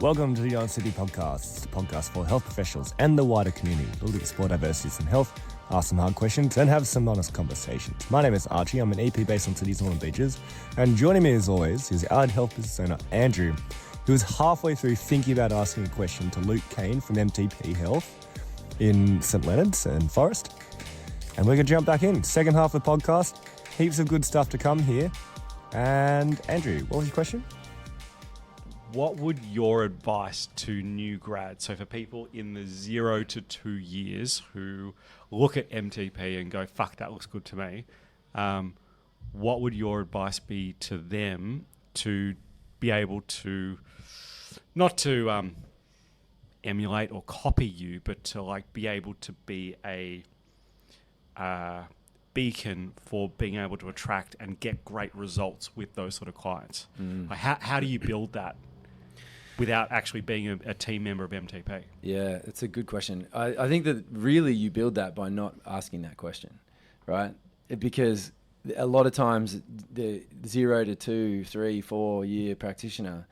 Welcome to the MTP Podcast, a podcast for health professionals and the wider community. We'll explore diversities in health, ask some hard questions, and have some honest conversations. My name is Archie. I'm an EP based on Sydney's Northern Beaches. And joining me as always is our health business owner, Andrew, who is halfway through thinking about asking a question to Luke Kane from MTP Health in St. Leonard's and Forest. And we're going to jump back in. Second half of the podcast. Heaps of good stuff to come here. And Andrew, what was your question? What would your advice to new grads, so for people in the 0 to 2 years who look at MTP and go, fuck, that looks good to me, what would your advice be to them to be able to, not to emulate or copy you, but to like be able to be a beacon for being able to attract and get great results with those sort of clients? Like how do you build that without actually being a team member of MTP? Yeah, it's a good question. I think that really you build that by not asking that question, right? Because a lot of times the 0 to 2, 3, 4 year practitioner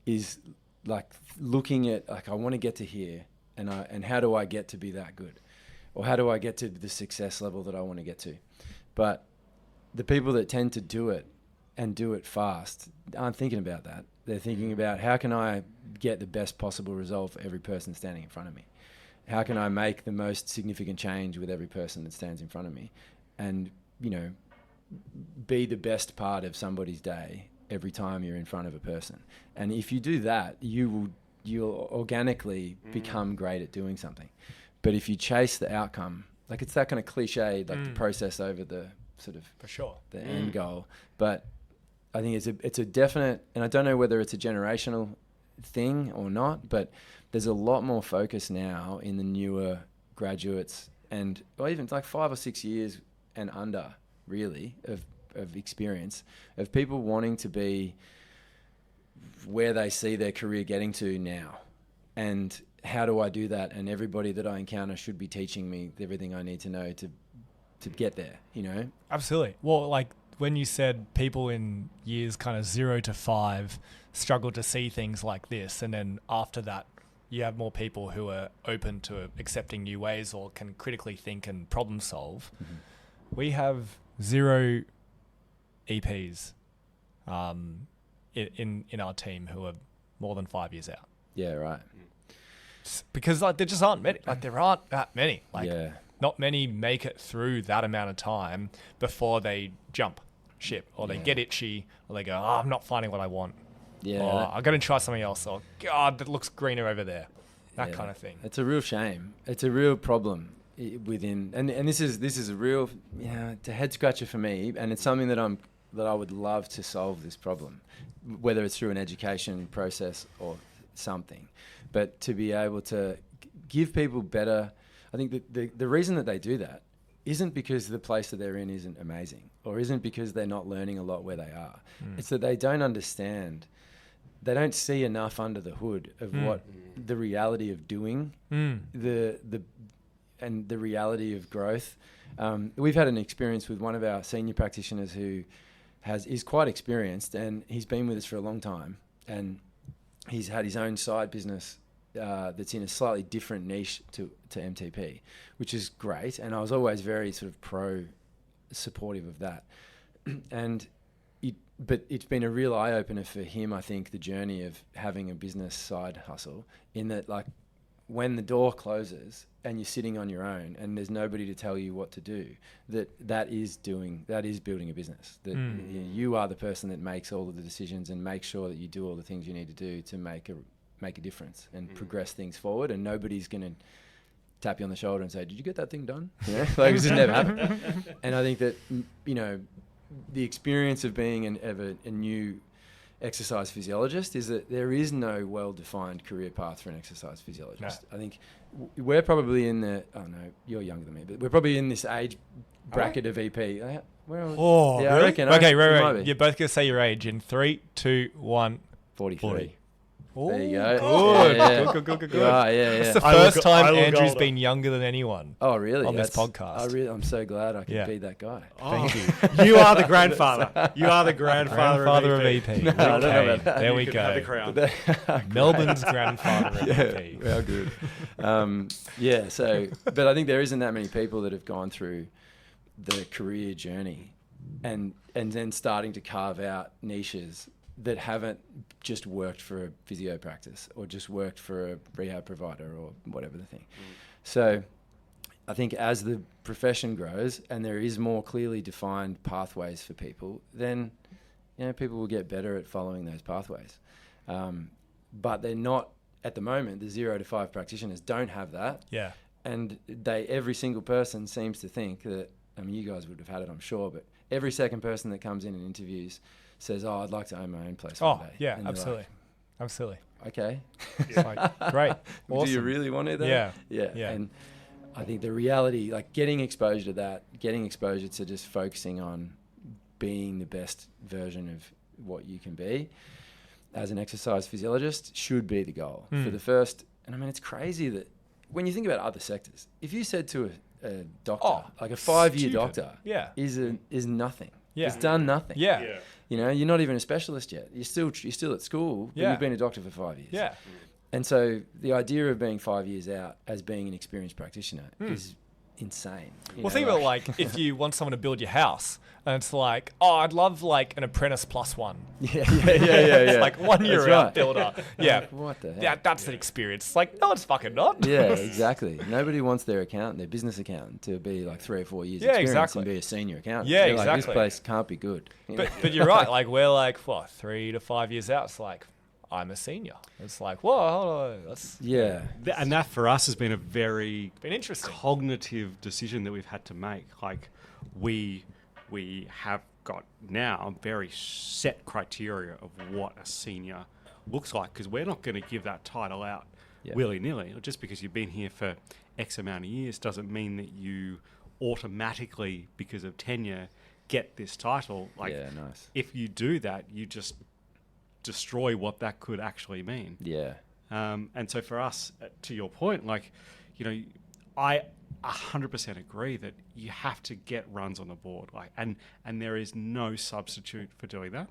is like looking at like, I want to get to here and how do I get to be that good? Or how do I get to the success level that I want to get to? But the people that tend to do it and do it fast aren't thinking about that. They're thinking about how can I get the best possible result for every person standing in front of me? How can I make the most significant change with every person that stands in front of me? And, you know, be the best part of somebody's day every time you're in front of a person. And if you do that, you'll organically become great at doing something. But if you chase the outcome, like it's that kind of cliche, like the process over the sort of For sure. the end goal. But I think it's a definite, and I don't know whether it's a generational thing or not, but there's a lot more focus now in the newer graduates and or even like 5 or 6 years and under really of experience of people wanting to be where they see their career getting to now. And how do I do that? And everybody that I encounter should be teaching me everything I need to know to get there, you know? Absolutely. Well, like when you said people in years kind of 0 to 5 struggle to see things like this, and then after that, you have more people who are open to accepting new ways or can critically think and problem solve. Mm-hmm. We have 0 EPs in our team who are more than 5 years out. Yeah, right. Because like there just aren't many. Like there aren't that many. Like Yeah. not many make it through that amount of time before they jump ship or they get itchy or they go, oh, I'm not finding what I want. Yeah. Or I'm going to try something else. Or God, that looks greener over there. That kind of thing. It's a real shame. It's a real problem within, and this is a real, it's a head scratcher for me, and it's something that I would love to solve this problem, whether it's through an education process or something, but to be able to give people better. I think that the reason that they do that isn't because the place that they're in isn't amazing or isn't because they're not learning a lot where they are. It's that they don't understand. They don't see enough under the hood of what the reality of doing, the reality of growth. We've had an experience with one of our senior practitioners who is quite experienced, and he's been with us for a long time, and he's had his own side business that's in a slightly different niche to MTP, which is great. And I was always very sort of supportive of that. But it's been a real eye-opener for him, I think, the journey of having a business side hustle, in that like when the door closes and you're sitting on your own and there's nobody to tell you what to do, that is building a business. That you are the person that makes all of the decisions and makes sure that you do all the things you need to do to make a difference and progress things forward, and nobody's going to tap you on the shoulder and say, did you get that thing done? You know? Like it's just never happened. And I think that, you know, the experience of being a new exercise physiologist is that there is no well-defined career path for an exercise physiologist. No. I think we're probably in the, oh no, you're younger than me, but we're probably in this age bracket of EP. Yeah, really? I reckon. Okay, right. You're both going to say your age in 3, 2, 1. 43. There you go. Good. Yeah. Good. Yeah, yeah. It's the I look- first time I look Andrew's older. been younger than anyone. Oh, really? On this podcast. I'm so glad I could Yeah. be that guy. Thank you. You are the grandfather. You are the grandfather Grandfather of of EP. EP. No, I don't know Okay, about that. there You we can have the go. crown. Melbourne's grandfather of EP. How good. Yeah, so, but I think there isn't that many people that have gone through the career journey and then starting to carve out niches that haven't just worked for a physio practice or just worked for a rehab provider or whatever the thing. So I think as the profession grows and there is more clearly defined pathways for people, then people will get better at following those pathways. But they're not, at the moment, the 0 to 5 practitioners don't have that. Yeah. And every single person seems to think that, I mean, you guys would have had it, I'm sure, but every second person that comes in and interviews says, "Oh, I'd like to own my own place one day." Yeah, And you're absolutely. Absolutely. like, okay. It's like, great. Awesome. Do you really want to do that? Yeah. Yeah. Yeah. And I think the reality, like getting exposure to that, getting exposure to just focusing on being the best version of what you can be as an exercise physiologist should be the goal for the first. And I mean, it's crazy that when you think about other sectors, if you said to a doctor, like a 5-year stupid. doctor, Yeah. is nothing. Yeah. It's done nothing. Yeah. You're not even a specialist yet. You're still at school, but Yeah. you've been a doctor for 5 years. Yeah. And so the idea of being 5 years out as being an experienced practitioner is insane. Well, think about like if you want someone to build your house, and it's like, oh, I'd love like an apprentice plus one. Yeah. It's like 1 year That's out right. builder. Yeah. Like, what the heck? Yeah, that's an experience. It's like, no, it's fucking not. Yeah, exactly. Nobody wants their accountant, their business accountant, to be like 3 or 4 years Yeah, experience exactly. and be a senior accountant. Yeah, They're like, this exactly. place can't be good. But you're right. Like we're like, what, 3 to 5 years out? It's like, I'm a senior. It's like, whoa, hold on. That's Yeah. And that for us has been a very been interesting. cognitive decision that we've had to make. Like we have got now very set criteria of what a senior looks like, because we're not going to give that title out willy-nilly. Just because you've been here for X amount of years doesn't mean that you automatically, because of tenure, get this title. Like, Yeah, nice. if you do that, you just destroy what that could actually mean. Yeah. And so for us, to your point, like, I 100% agree that you have to get runs on the board, like, and there is no substitute for doing that.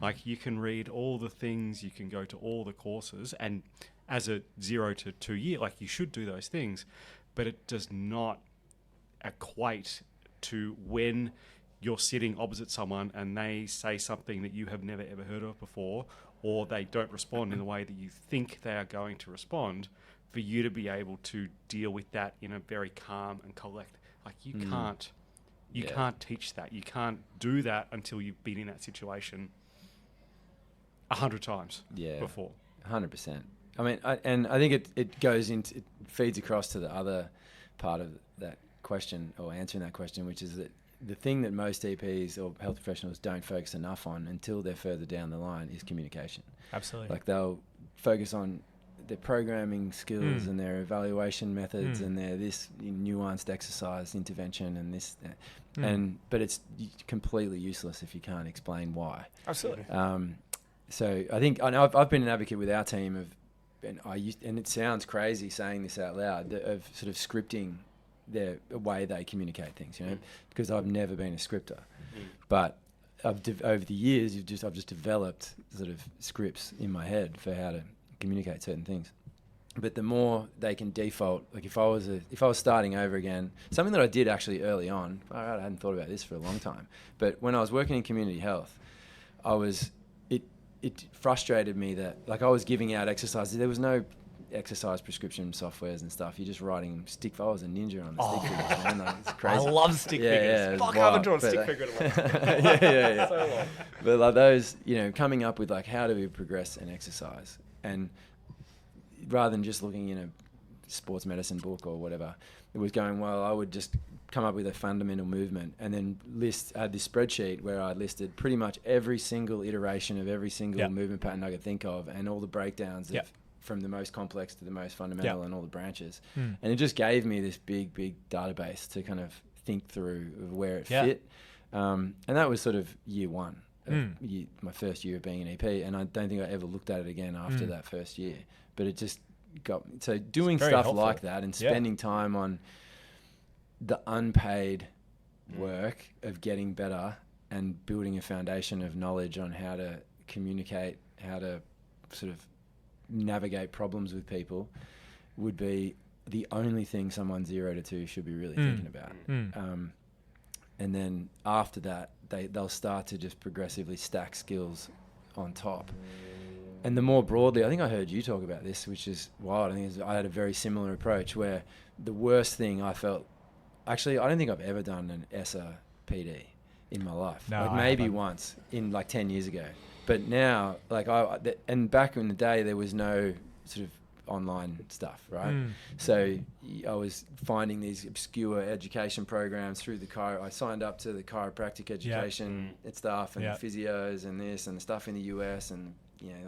Like, you can read all the things, you can go to all the courses, and as a 0 to 2 year, like, you should do those things, but it does not equate to when you're sitting opposite someone and they say something that you have never ever heard of before, or they don't respond in the way that you think they are going to respond, for you to be able to deal with that in a very calm and collect. Like, you can't teach that. You can't do that until you've been in that situation 100 times before. 100%. I mean, I think it feeds across to the other part of that question, or answering that question, which is that the thing that most EPs or health professionals don't focus enough on until they're further down the line is communication. Absolutely. Like, they'll focus on their programming skills and their evaluation methods and their this nuanced exercise intervention and this, but it's completely useless if you can't explain why. Absolutely. So I think I've been an advocate with our team and it sounds crazy saying this out loud, of sort of scripting the way they communicate things, because I've never been a scripter, but over the years I've just developed sort of scripts in my head for how to communicate certain things. But the more they can default, like if I was starting over again, something that I did actually early on, I hadn't thought about this for a long time, but when I was working in community health, it frustrated me that, like, I was giving out exercises. There was no exercise prescription softwares and stuff. You're just writing stick. I was a ninja on the stick figures, man. Like, it's I crazy. love stick figures. Fuck, I haven't drawn a stick figure in a while. yeah. So long. But like those, coming up with like, how do we progress an exercise, and rather than just looking in a sports medicine book or whatever, it was going, well, I would just come up with a fundamental movement and then had this spreadsheet where I listed pretty much every single iteration of every single movement pattern I could think of, and all the breakdowns of from the most complex to the most fundamental and all the branches. And it just gave me this big database to kind of think through of where it fit. And that was sort of year one. my first year of being an EP, and I don't think I ever looked at it again after that first year. But it just got me. So doing stuff helpful. like that and spending time on the unpaid work of getting better and building a foundation of knowledge on how to communicate, how to sort of navigate problems with people would be the only thing someone 0 to 2 should be really thinking about. And then after that, they'll start to just progressively stack skills on top. And the more broadly, I think I heard you talk about this, which is wild. I had a very similar approach where the worst thing I felt, actually, I don't think I've ever done an ESSA PD in my life. No, maybe once in 10 years ago. But now, and back in the day, there was no sort of online stuff, right? So I was finding these obscure education programs through I signed up to the chiropractic education and stuff, and the physios and this and the stuff in the US and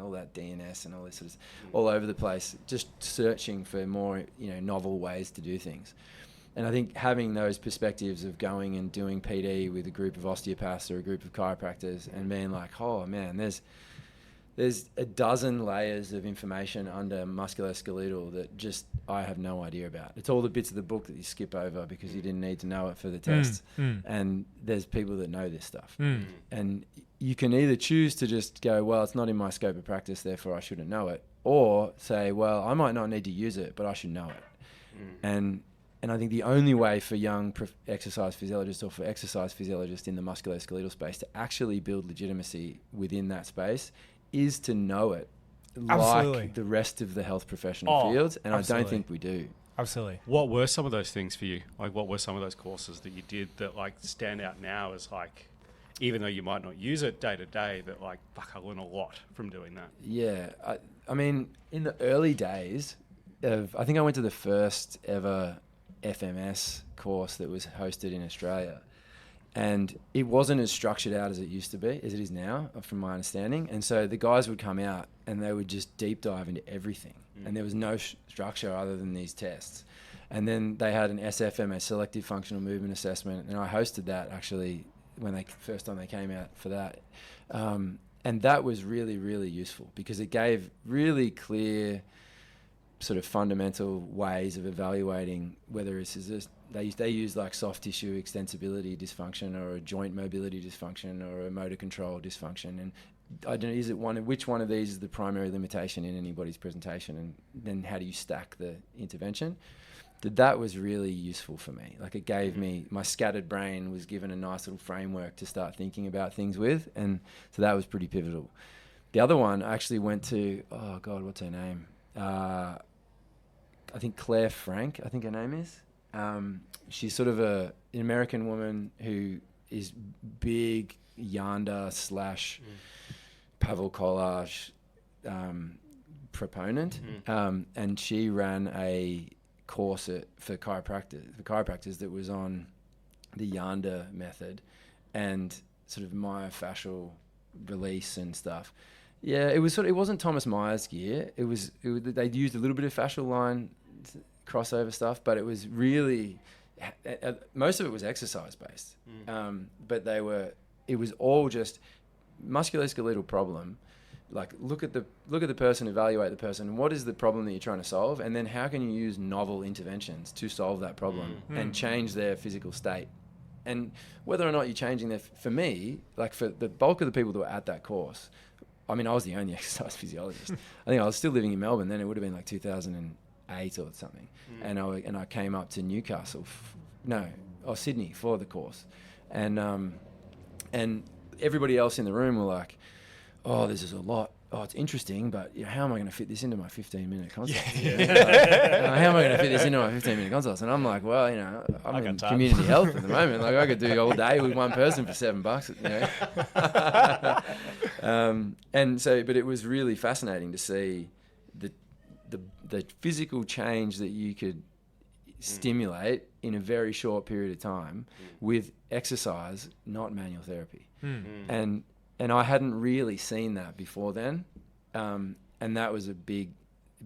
all that DNS and all this sort of all over the place, just searching for more novel ways to do things. And I think having those perspectives of going and doing PD with a group of osteopaths or a group of chiropractors and being like, oh man, there's a dozen layers of information under musculoskeletal that just I have no idea about. It's all the bits of the book that you skip over because you didn't need to know it for the tests. And there's people that know this stuff. And you can either choose to just go, well, it's not in my scope of practice, therefore I shouldn't know it. Or say, well, I might not need to use it, but I should know it. And I think the only way for young exercise physiologists or for exercise physiologists in the musculoskeletal space to actually build legitimacy within that space is to know it like the rest of the health professional fields. And I don't think we do. Absolutely. What were some of those things for you? Like, what were some of those courses that you did that stand out now as even though you might not use it day to day, that fuck, I learned a lot from doing that? Yeah. I mean, in the early days I think I went to the first ever FMS course that was hosted in Australia, and it wasn't as structured out as it used to be, as it is now, from my understanding. And so the guys would come out and they would just deep dive into everything, and there was no structure other than these tests. And then they had an SFM, a selective functional movement assessment, and I hosted that actually when first time they came out for that. And that was really, really useful because it gave really clear sort of fundamental ways of evaluating whether it's they use soft tissue extensibility dysfunction or a joint mobility dysfunction or a motor control dysfunction, and I don't know, which one of these is the primary limitation in anybody's presentation, and then how do you stack the intervention? That was really useful for me. It gave me, my scattered brain was given a nice little framework to start thinking about things with, and so that was pretty pivotal. The other one I actually went to, oh God, what's her name? I think Claire Frank, I think her name is. She's sort of an American woman who is big Yanda / Pavel Collage proponent. And she ran a course for chiropractors that was on the Yanda method and sort of myofascial release and stuff. Yeah, it wasn't Thomas Myers gear. They used a little bit of fascial line crossover stuff, but it was really most of it was exercise based. But it was all just musculoskeletal problem. Look at the person, evaluate the person. What is the problem that you're trying to solve, and then how can you use novel interventions to solve that problem and change their physical state? And whether or not you're changing for me, for the bulk of the people that were at that course, I mean, I was the only exercise physiologist. I think I was still living in Melbourne then. It would have been 2008 or something. And I came up to Sydney for the course. And everybody else in the room were like, oh, this is a lot. Oh, it's interesting, but how am I going to fit this into my 15-minute consult? How am I going to fit this into my 15-minute consults? And I'm like, well, I'm in community health at the moment. I could do all day with one person for $7. But it was really fascinating to see the physical change that you could stimulate in a very short period of time with exercise, not manual therapy. And I hadn't really seen that before then. And that was a big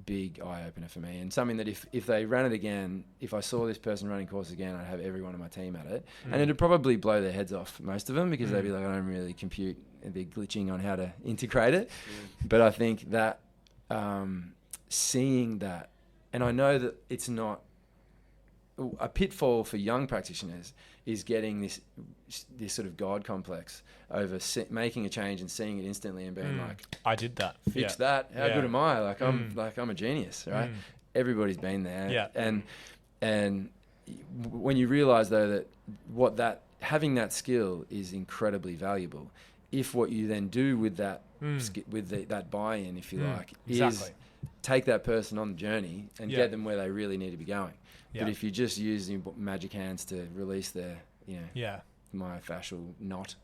eye opener for me, and something that if they ran it again, if I saw this person running course again, I'd have everyone on my team at it. And it'd probably blow their heads off, most of them, because they'd be like, I don't really compute a bit glitching on how to integrate it. But I think that seeing that, and I know that it's not a pitfall for young practitioners is getting this sort of God complex over making a change and seeing it instantly and being like, I did that. fix that. How good am I? Like I'm a genius, right? Everybody's been there. Yeah. And when you realize though that having that skill is incredibly valuable, if what you then do with that that buy-in, if you like, is take that person on the journey and get them where they really need to be going. But if you just use your magic hands to release their, myofascial knot,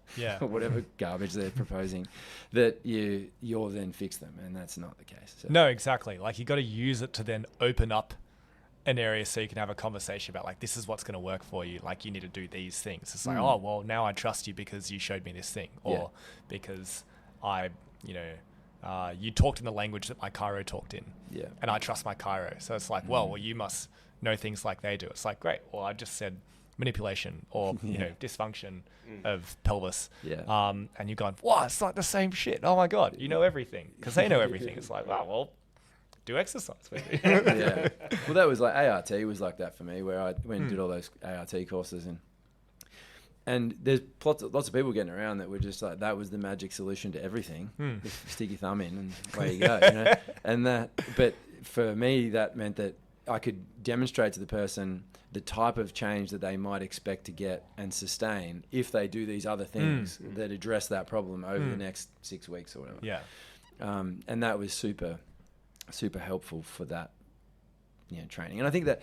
or whatever garbage they're proposing, that you'll then fix them, and that's not the case. So. No, exactly. Like you got to use it to then open up an area so you can have a conversation about like, this is what's going to work for you. Like you need to do these things. It's like, oh, well, now I trust you because you showed me this thing, or because you talked in the language that my chiro talked in, and I trust my chiro. So it's like, well, you must know things like they do. It's like, great. Well, I just said manipulation or dysfunction of pelvis, and you're going, wow, it's like the same shit. Oh my god, you know everything because they know everything. It's like, wow, well, do exercise with me. Well, that was like ART was like that for me, where I went and did all those ART courses, and there's lots of people getting around that were just like, that was the magic solution to everything. Just stick your thumb in and away you go, And but for me, that meant that I could demonstrate to the person the type of change that they might expect to get and sustain if they do these other things that address that problem over the next 6 weeks or whatever. Yeah. And that was super, super helpful for that, training. And I think that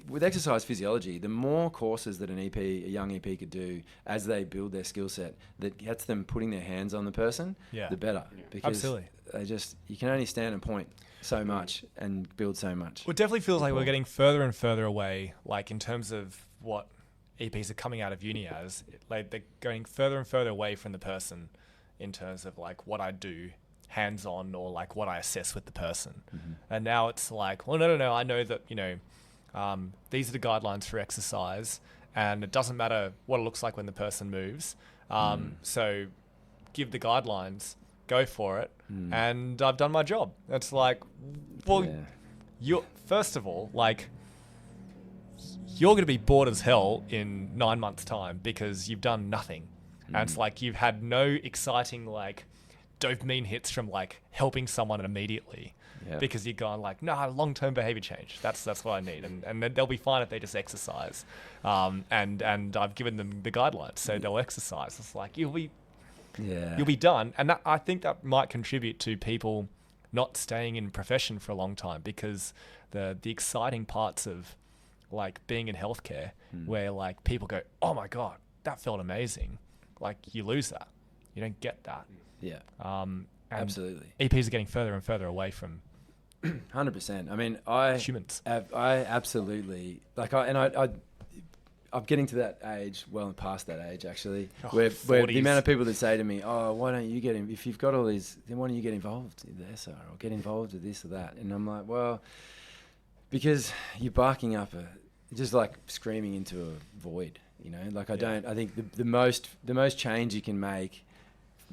with exercise physiology, the more courses that a young EP could do as they build their skill set that gets them putting their hands on the person, the better. Because absolutely. You can only stand and point so much and build so much. Well, it definitely feels like we're getting further and further away, like in terms of what EPs are coming out of uni as, like they're going further and further away from the person in terms of like what I do hands-on or like what I assess with the person. And now it's like, well, no, I know that, these are the guidelines for exercise and it doesn't matter what it looks like when the person moves. So give the guidelines, go for it, and I've done my job. It's like, well, you're first of all, like, you're going to be bored as hell in 9 months' time because you've done nothing. And it's like you've had no exciting, like, dopamine hits from, like, helping someone immediately. Because you're going like, long-term behavior change. That's what I need. And then they'll be fine if they just exercise. And I've given them the guidelines, so they'll exercise. It's like, you'll be done. And I think that might contribute to people not staying in profession for a long time, because the exciting parts of like being in healthcare where like people go, oh my God, that felt amazing. Like you lose that. You don't get that. Yeah. Absolutely. EPs are getting further and further away from 100%. I mean, humans. I absolutely I'm getting to that age, well past that age actually, where the amount of people that say to me, oh, why don't you get in, if you've got all these, then why don't you get involved in the SR or get involved with this or that? And I'm like, well, because you're barking up just like screaming into a void, like I think the most change you can make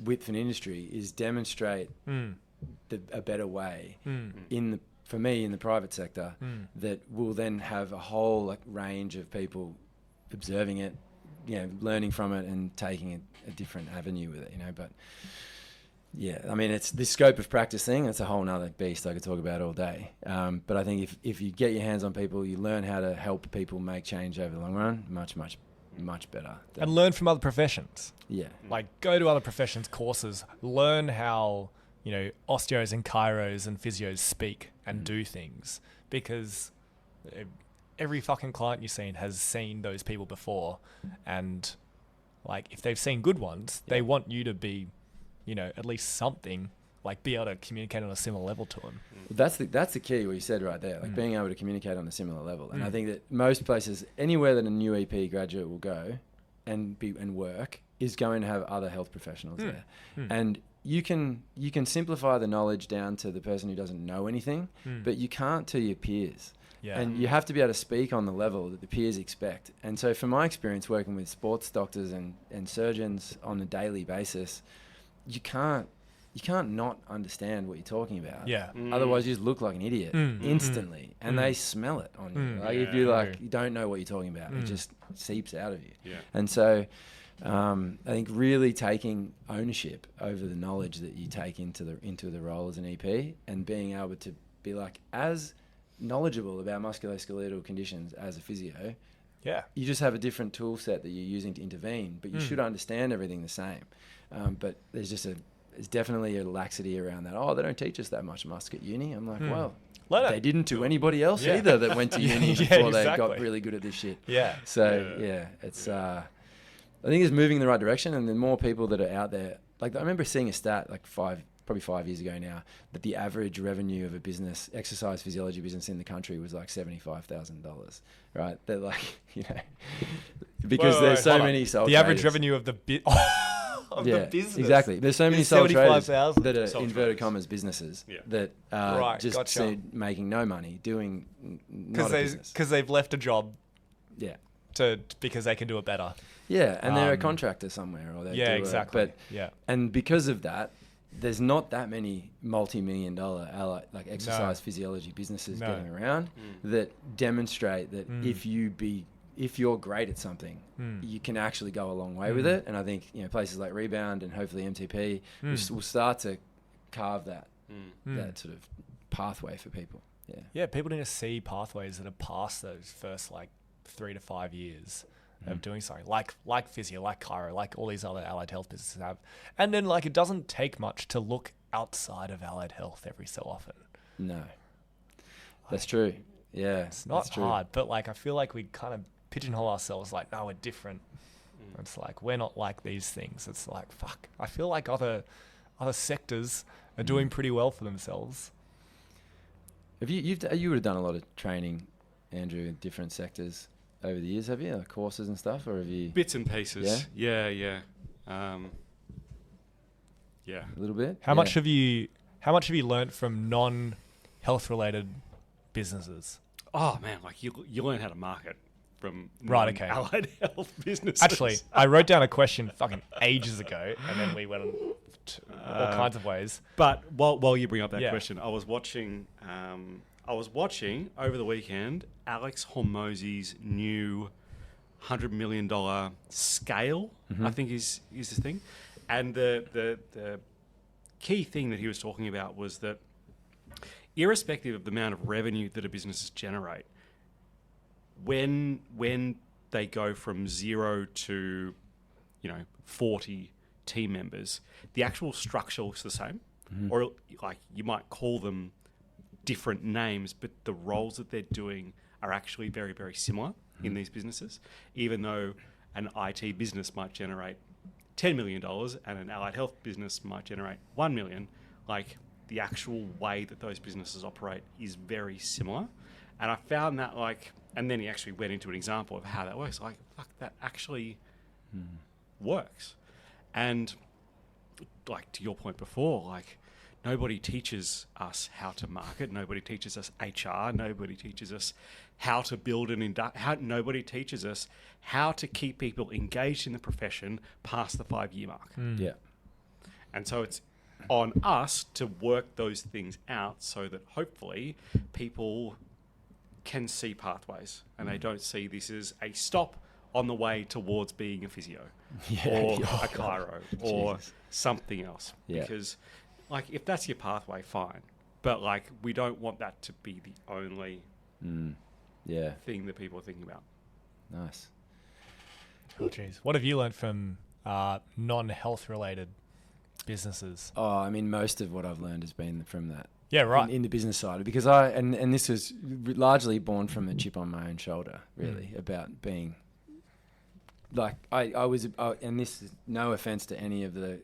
with an industry is demonstrate a better way for me in the private sector that will then have a whole range of people observing it, learning from it and taking a different avenue with it, but I mean, it's this scope of practice thing. It's a whole nother beast I could talk about all day. But I think if you get your hands on people, you learn how to help people make change over the long run, much better. And learn from other professions. Yeah. Like go to other professions courses, learn how, osteos and chiros and physios speak and do things, because every fucking client you've seen has seen those people before. And like, if they've seen good ones, they want you to be, at least something, like be able to communicate on a similar level to them. Well, that's the key, what you said right there, like being able to communicate on a similar level. And I think that most places, anywhere that a new EP graduate will go and work, is going to have other health professionals there. And you can simplify the knowledge down to the person who doesn't know anything, but you can't to your peers. Yeah. And you have to be able to speak on the level that the peers expect. And so from my experience working with sports doctors and surgeons on a daily basis, you can't not understand what you're talking about. Yeah. Otherwise you just look like an idiot instantly. And they smell it on you. Like if you you don't know what you're talking about, it just seeps out of you. Yeah. And so I think really taking ownership over the knowledge that you take into the role as an EP, and being able to be like as knowledgeable about musculoskeletal conditions as a physio. Yeah. You just have a different tool set that you're using to intervene, but you should understand everything the same. But there's definitely a laxity around that. Oh, they don't teach us that much musk at uni. I'm like, well, they didn't to anybody else either that went to uni before they got really good at this shit. Yeah. So it's I think it's moving in the right direction, and the more people that are out there. Like I remember seeing a stat like probably 5 years ago now, that the average revenue of a business, exercise physiology business in the country was like $75,000, right? They're like, because there's so many sole The average traders. revenue of the the business. Exactly. There's so many sole traders 75,000. that are Sole inverted traders. commas businesses Yeah. that are Right, just gotcha. making no money doing not a business. Because they've left a job Yeah. because they can do it better. Yeah, and they're a contractor somewhere, or they Yeah, do exactly. But and because of that, there's not that many multi-million-dollar exercise physiology businesses getting around that demonstrate that if you're great at something, you can actually go a long way with it. And I think places like Rebound and hopefully MTP will start to carve that sort of pathway for people. Yeah. Yeah, people need to see pathways that are past those first 3 to 5 years of doing something like physio, like chiro, like all these other allied health businesses have. And then it doesn't take much to look outside of allied health every so often. No, that's true. Yeah, It's not hard, but I feel like we kind of pigeonhole ourselves no, we're different. It's we're not like these things. It's fuck. I feel like other sectors are doing pretty well for themselves. Have you would have done a lot of training, Andrew, in different sectors over the years, have you? Like courses and stuff, or have you? Bits and pieces. Yeah. Yeah. A little bit. How much have you learnt from non-health related businesses? Oh man, you learn how to market from Right, okay. allied health businesses. Actually, I wrote down a question fucking ages ago, and then we went on to all kinds of ways. But while you bring up that Yeah. question, I was watching over the weekend Alex Hormozi's new $100 million scale, I think is the thing. And the key thing that he was talking about was that irrespective of the amount of revenue that a business generate, when they go from 0 to 40 team members, the actual structure looks the same, or you might call them different names, but the roles that they're doing are actually very, very similar in these businesses, even though an IT business might generate $10 million and an allied health business might generate $1 million. The actual way that those businesses operate is very similar. And I found that and then he actually went into an example of how that works. Fuck, that actually works. And to your point before, nobody teaches us how to market. Nobody teaches us HR. Nobody teaches us how to build nobody teaches us how to keep people engaged in the profession past the 5-year mark. Yeah. And so it's on us to work those things out so that hopefully people can see pathways and they don't see this as a stop on the way towards being a physio or a chiro or something else. Yeah. Because if that's your pathway, fine. But we don't want that to be the only thing that people are thinking about. Nice. Oh, jeez. What have you learnt from non-health related businesses? Oh, I mean, most of what I've learned has been from that. Yeah, right. In the business side, because and this was largely born from a chip on my own shoulder, really, about being I was, and this is no offense to any of the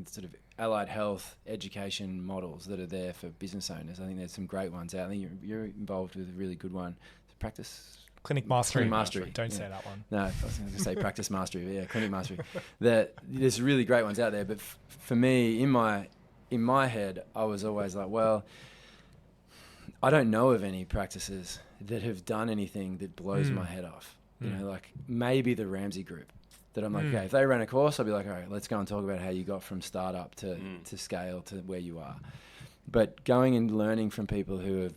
sort of allied health education models that are there for business owners. I think there's some great ones out. I think you're involved with a really good one. Practice Clinic mastery. Clinic mastery. Don't yeah. say that one. No, I was going to say practice mastery, but yeah, clinic mastery. There's really great ones out there, but for me, in my head, I was always like, well, I don't know of any practices that have done anything that blows my head off. You know, like maybe the Ramsey Group. That I'm like, okay, if they ran a course, I'd be like, all right, let's go and talk about how you got from startup to scale to where you are. But going and learning from people who have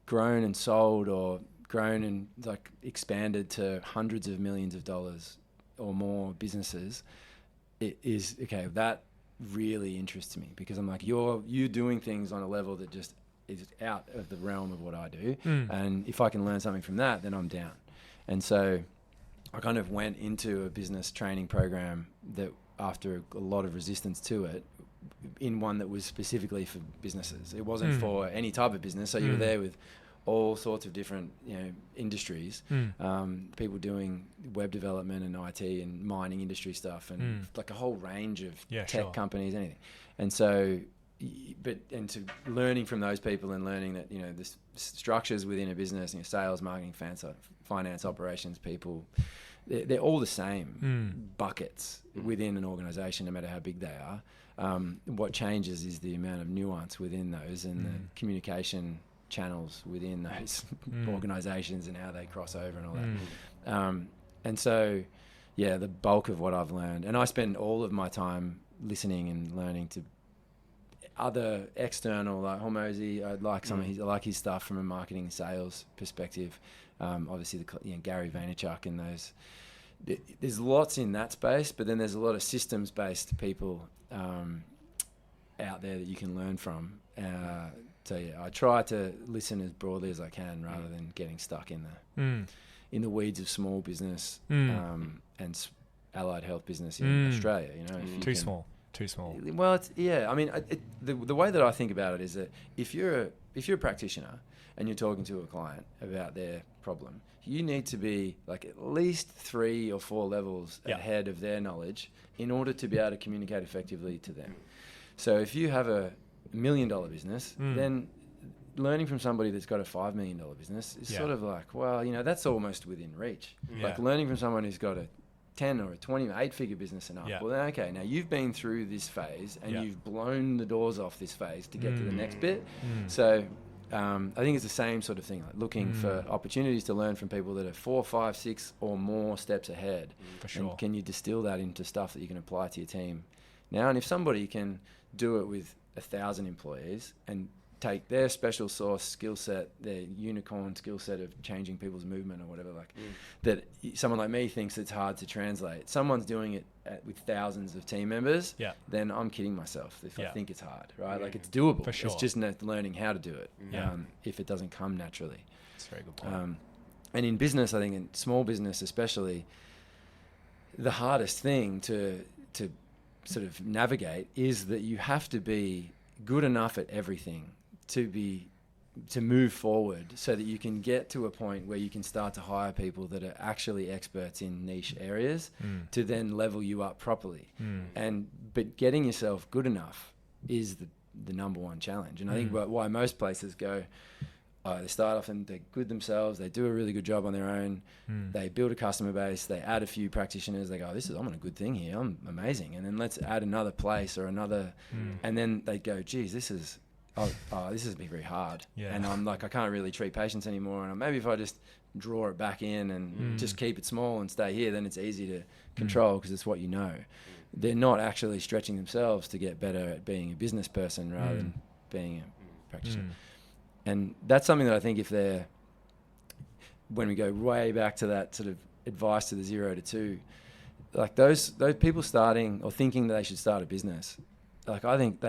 grown and sold or grown and like expanded to hundreds of millions of dollars or more businesses, it is, okay, that really interests me because I'm like, you're doing things on a level that just is out of the realm of what I do. And if I can learn something from that, then I'm down. And so I kind of went into a business training program that after a lot of resistance to it, in one that was specifically for businesses. It wasn't for any type of business. So you were there with all sorts of different, industries, people doing web development and IT and mining industry stuff and like a whole range of tech companies, anything. And so, to learning from those people and learning that, the structures within a business, sales, marketing, finance, operations, people, they're all the same buckets within an organization, no matter how big they are. What changes is the amount of nuance within those and the communication channels within those organizations and how they cross over and all that. And so, the bulk of what I've learned, and I spend all of my time listening and learning to other external, like Hormozy. I like his stuff from a marketing and sales perspective. Obviously, Gary Vaynerchuk and those. There's lots in that space, but then there's a lot of systems-based people out there that you can learn from. So I try to listen as broadly as I can, rather than getting stuck in the weeds of small business and allied health business in Australia. Too small. Well, the way that I think about it is that if you're a practitioner and you're talking to a client about their problem, you need to be like at least 3 or 4 levels ahead of their knowledge in order to be able to communicate effectively to them. So if you have a $1 million business, then learning from somebody that's got a $5 million business is sort of like, well, that's almost within reach. Like learning from someone who's got a 10 or a 20 or 8-figure business and up. Well, then, okay, now you've been through this phase and you've blown the doors off this phase to get to the next bit. So I think it's the same sort of thing, like looking for opportunities to learn from people that are 4, 5, 6 or more steps ahead. For sure. And can you distill that into stuff that you can apply to your team now? And if somebody can do it with 1,000 employees and take their special sauce skill set, their unicorn skill set of changing people's movement or whatever, that someone like me thinks it's hard to translate. Someone's doing it with thousands of team members, then I'm kidding myself if I think it's hard, right? Like it's doable. For sure. It's just learning how to do it if it doesn't come naturally. That's a very good point. And in business, I think in small business especially, the hardest thing to sort of navigate is that you have to be good enough at everything to move forward so that you can get to a point where you can start to hire people that are actually experts in niche areas to then level you up properly. But getting yourself good enough is the number one challenge. And I think why most places go, they start off and they're good themselves, they do a really good job on their own, they build a customer base, they add a few practitioners, they go, I'm on a good thing here, I'm amazing. And then let's add another place or another, and then they go, geez, this is been very hard. And I'm like, I can't really treat patients anymore. And maybe if I just draw it back in and just keep it small and stay here, then it's easy to control because it's what you know. They're not actually stretching themselves to get better at being a business person rather than being a practitioner. And that's something that I think when we go way back to that sort of advice to the 0 to 2, like those people starting or thinking that they should start a business, like I think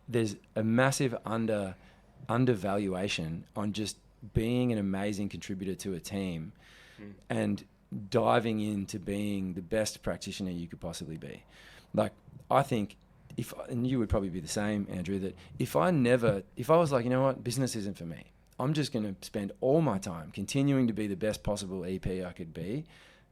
there's a massive undervaluation on just being an amazing contributor to a team and diving into being the best practitioner you could possibly be. Like, I think and you would probably be the same, Andrew, that if I was like, you know what, business isn't for me, I'm just going to spend all my time continuing to be the best possible EP I could be,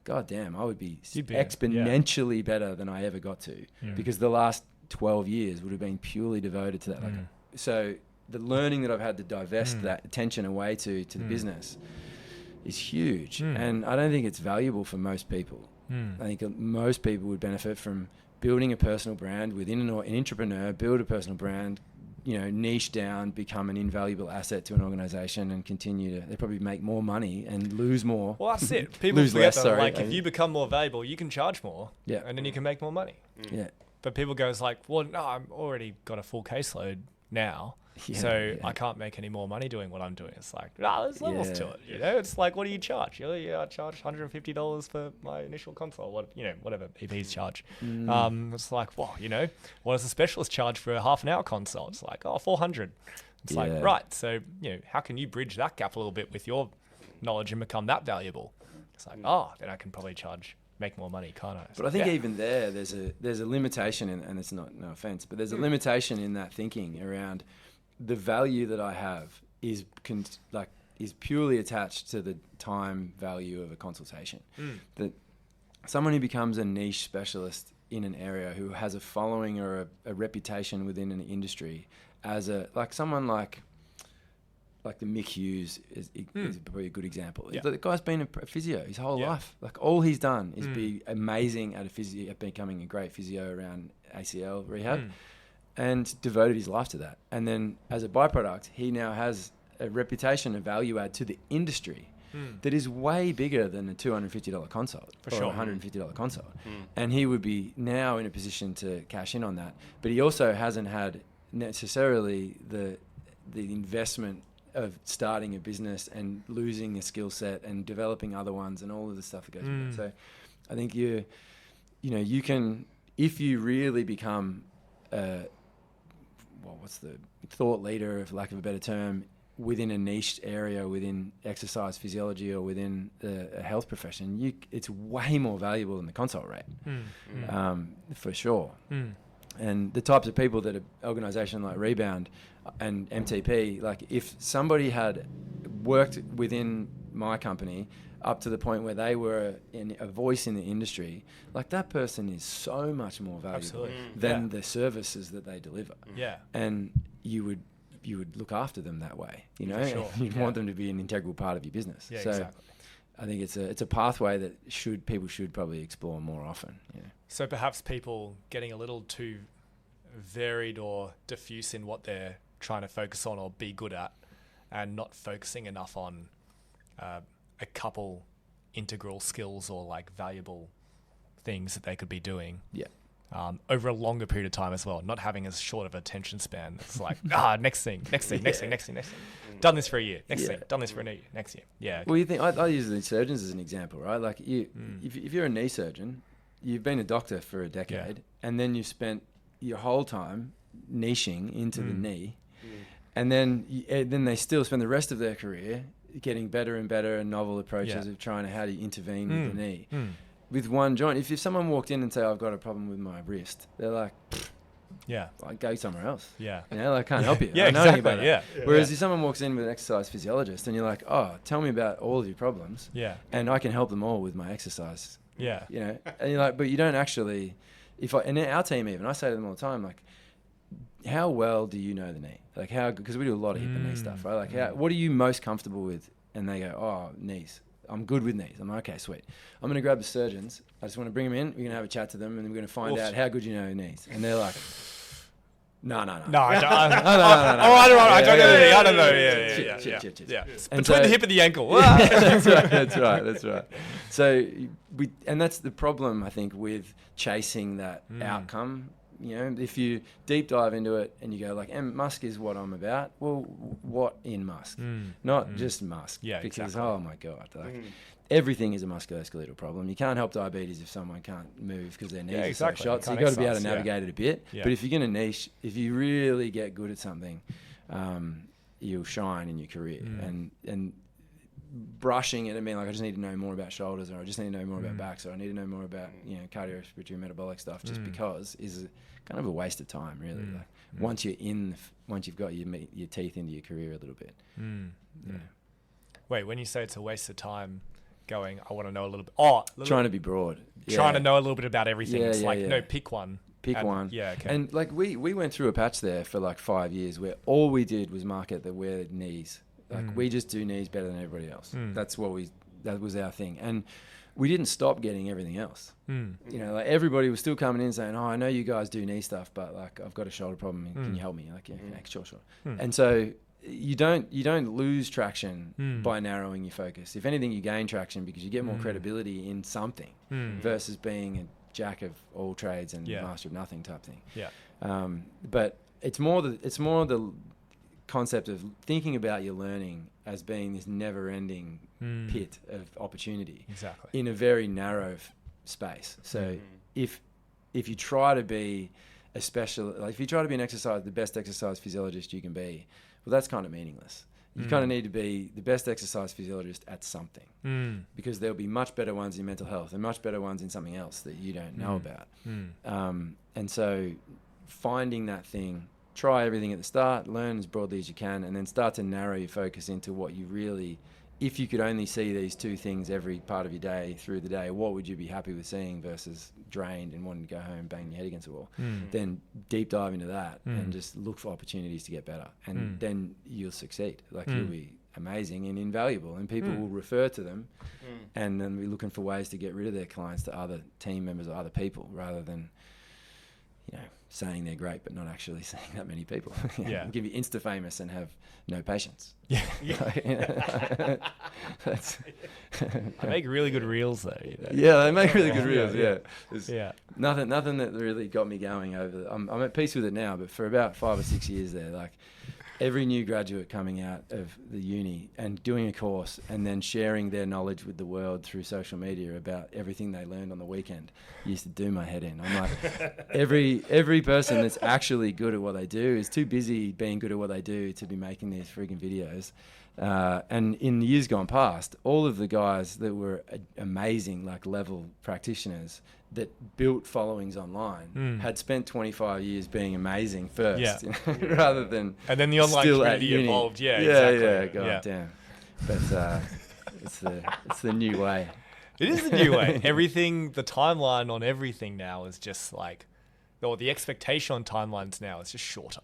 God damn, I would be exponentially better than I ever got to, because the last 12 years would have been purely devoted to that. So the learning that I've had to divest that attention away to the business is huge. Mm. And I don't think it's valuable for most people. Mm. I think most people would benefit from building a personal brand within an entrepreneur, build a personal brand, niche down, become an invaluable asset to an organization, and continue to, they probably make more money and lose more. Well, that's it. People Lose forget less, that, sorry. like, if you become more valuable, you can charge more. Yeah. And then you can make more money. Yeah. But people go, it's like, well, no, I'm already got a full caseload now. So I can't make any more money doing what I'm doing. It's like, there's levels to it. It's like, what do you charge? I charge $150 for my initial consult. Whatever EPs charge. It's like, well, what does a specialist charge for a half an hour consult? It's like, $400. It's like, right. So, how can you bridge that gap a little bit with your knowledge and become that valuable? It's like, then I can probably make more money, can't I? But I think even there's a limitation, and it's no offense, but there's a limitation in that thinking around the value that I have is purely attached to the time value of a consultation. That someone who becomes a niche specialist in an area, who has a following or a reputation within an industry, as someone like the Mick Hughes is probably a good example. The guy's been a physio his whole life. Like, all he's done is be amazing at becoming a great physio around ACL rehab. And devoted his life to that. And then as a byproduct, he now has a reputation, a value add to the industry that is way bigger than a $250 consult or $150 consult. And he would be now in a position to cash in on that. But he also hasn't had necessarily the investment of starting a business and losing a skill set and developing other ones and all of the stuff that goes with it. So I think you can, if you really become what's the thought leader, for lack of a better term, within a niche area, within exercise physiology or within a health profession, it's way more valuable than the consult rate, for sure. And the types of people that an organisation like Rebound and MTP, like, if somebody had worked within my company up to the point where they were a voice in the industry, like, that person is so much more valuable than the services that they deliver. Yeah. And you would look after them that way, You'd want them to be an integral part of your business. Yeah, so exactly. I think it's a pathway that people should probably explore more often. Yeah. So perhaps people getting a little too varied or diffuse in what they're trying to focus on or be good at, and not focusing enough on a couple integral skills or like valuable things that they could be doing. Yeah. Over a longer period of time as well, not having as short of attention span. It's like, next thing. Done this for a year. Next thing. Done this for a year. Next year. Yeah. Okay. Well, you think I use the surgeons as an example, right? Like, if you're a knee surgeon, you've been a doctor for a decade, and then you've spent your whole time niching into the knee, and then they still spend the rest of their career getting better and better and novel approaches of trying to how to intervene with the knee. With one joint, if someone walked in and say, I've got a problem with my wrist, they're like, like, go somewhere else. Yeah. I can't help you. I know exactly. About that. Whereas if someone walks in with an exercise physiologist and you're like, tell me about all of your problems. Yeah. And I can help them all with my exercise. Yeah. And you're like, but you don't actually, and in our team even, I say to them all the time, like, how well do you know the knee? Like, because we do a lot of hip and knee stuff, right? Like, what are you most comfortable with? And they go, knees. I'm good with knees. I'm like, okay, sweet. I'm going to grab the surgeons. I just want to bring them in. We're going to have a chat to them, and we're going to find out how good you know knees. And they're like, no. I don't know. I don't know. Yeah. Between the hip and the ankle. That's right. So that's the problem, I think, with chasing that outcome. If you deep dive into it and you go like, Musk is what I'm about. Well, what in Musk? Not just Musk. Yeah, because oh my God, everything is a musculoskeletal problem. You can't help diabetes if someone can't move because their knees are so shot. So you've got to be able to navigate it a bit. Yeah. But if you're going to niche, if you really get good at something, you'll shine in your career. And brushing it and being like, I just need to know more about shoulders, or I just need to know more about backs, or I need to know more about cardiorespiratory and metabolic stuff, just because is kind of a waste of time, really. Like, once you've got your teeth into your career a little bit. Wait, when you say it's a waste of time, going, I want to know a little bit. Trying to be broad. Trying to know a little bit about everything. It's like, no, pick one. Pick one. Yeah, okay. And like we went through a patch there for like 5 years where all we did was market the wear knees. Like we just do knees better than everybody else. That was our thing. And we didn't stop getting everything else. You know, like everybody was still coming in saying, "Oh, I know you guys do knee stuff, but like I've got a shoulder problem. Can you help me?" Like, yeah, sure. And so you don't lose traction by narrowing your focus. If anything, you gain traction because you get more credibility in something versus being a jack of all trades and master of nothing type thing. Yeah. But it's more the concept of thinking about your learning as being this never-ending pit of opportunity, exactly, in a very narrow space. So if you try to be if you try to be the best exercise physiologist you can be, well, that's kind of meaningless. You kind of need to be the best exercise physiologist at something, because there'll be much better ones in mental health and much better ones in something else that you don't know about. And so finding that thing, try everything at the start, learn as broadly as you can, and then start to narrow your focus into what you really, if you could only see these two things every part of your day through the day, what would you be happy with seeing versus drained and wanting to go home and bang your head against the wall? Then deep dive into that and just look for opportunities to get better. And then you'll succeed. Like you'll be amazing and invaluable, and people will refer to them and then be looking for ways to get rid of their clients to other team members or other people, rather than, you know, saying they're great but not actually seeing that many people. Give you Insta famous and have no patience. They make really good reels though. You know? Yeah, they make really good reels. Yeah. Nothing that really got me going over. I'm at peace with it now, but for about 5 or 6 years there, like every new graduate coming out of the uni and doing a course and then sharing their knowledge with the world through social media about everything they learned on the weekend used to do my head in. I'm like, every person that's actually good at what they do is too busy being good at what they do to be making these freaking videos. And in the years gone past, all of the guys that were amazing, like level practitioners that built followings online had spent 25 years being amazing first, you know, rather than and then the online community evolved. God damn. But it's the new way. It is the new way. Everything, the timeline on everything now is just like, or the expectation on timelines now is just shorter.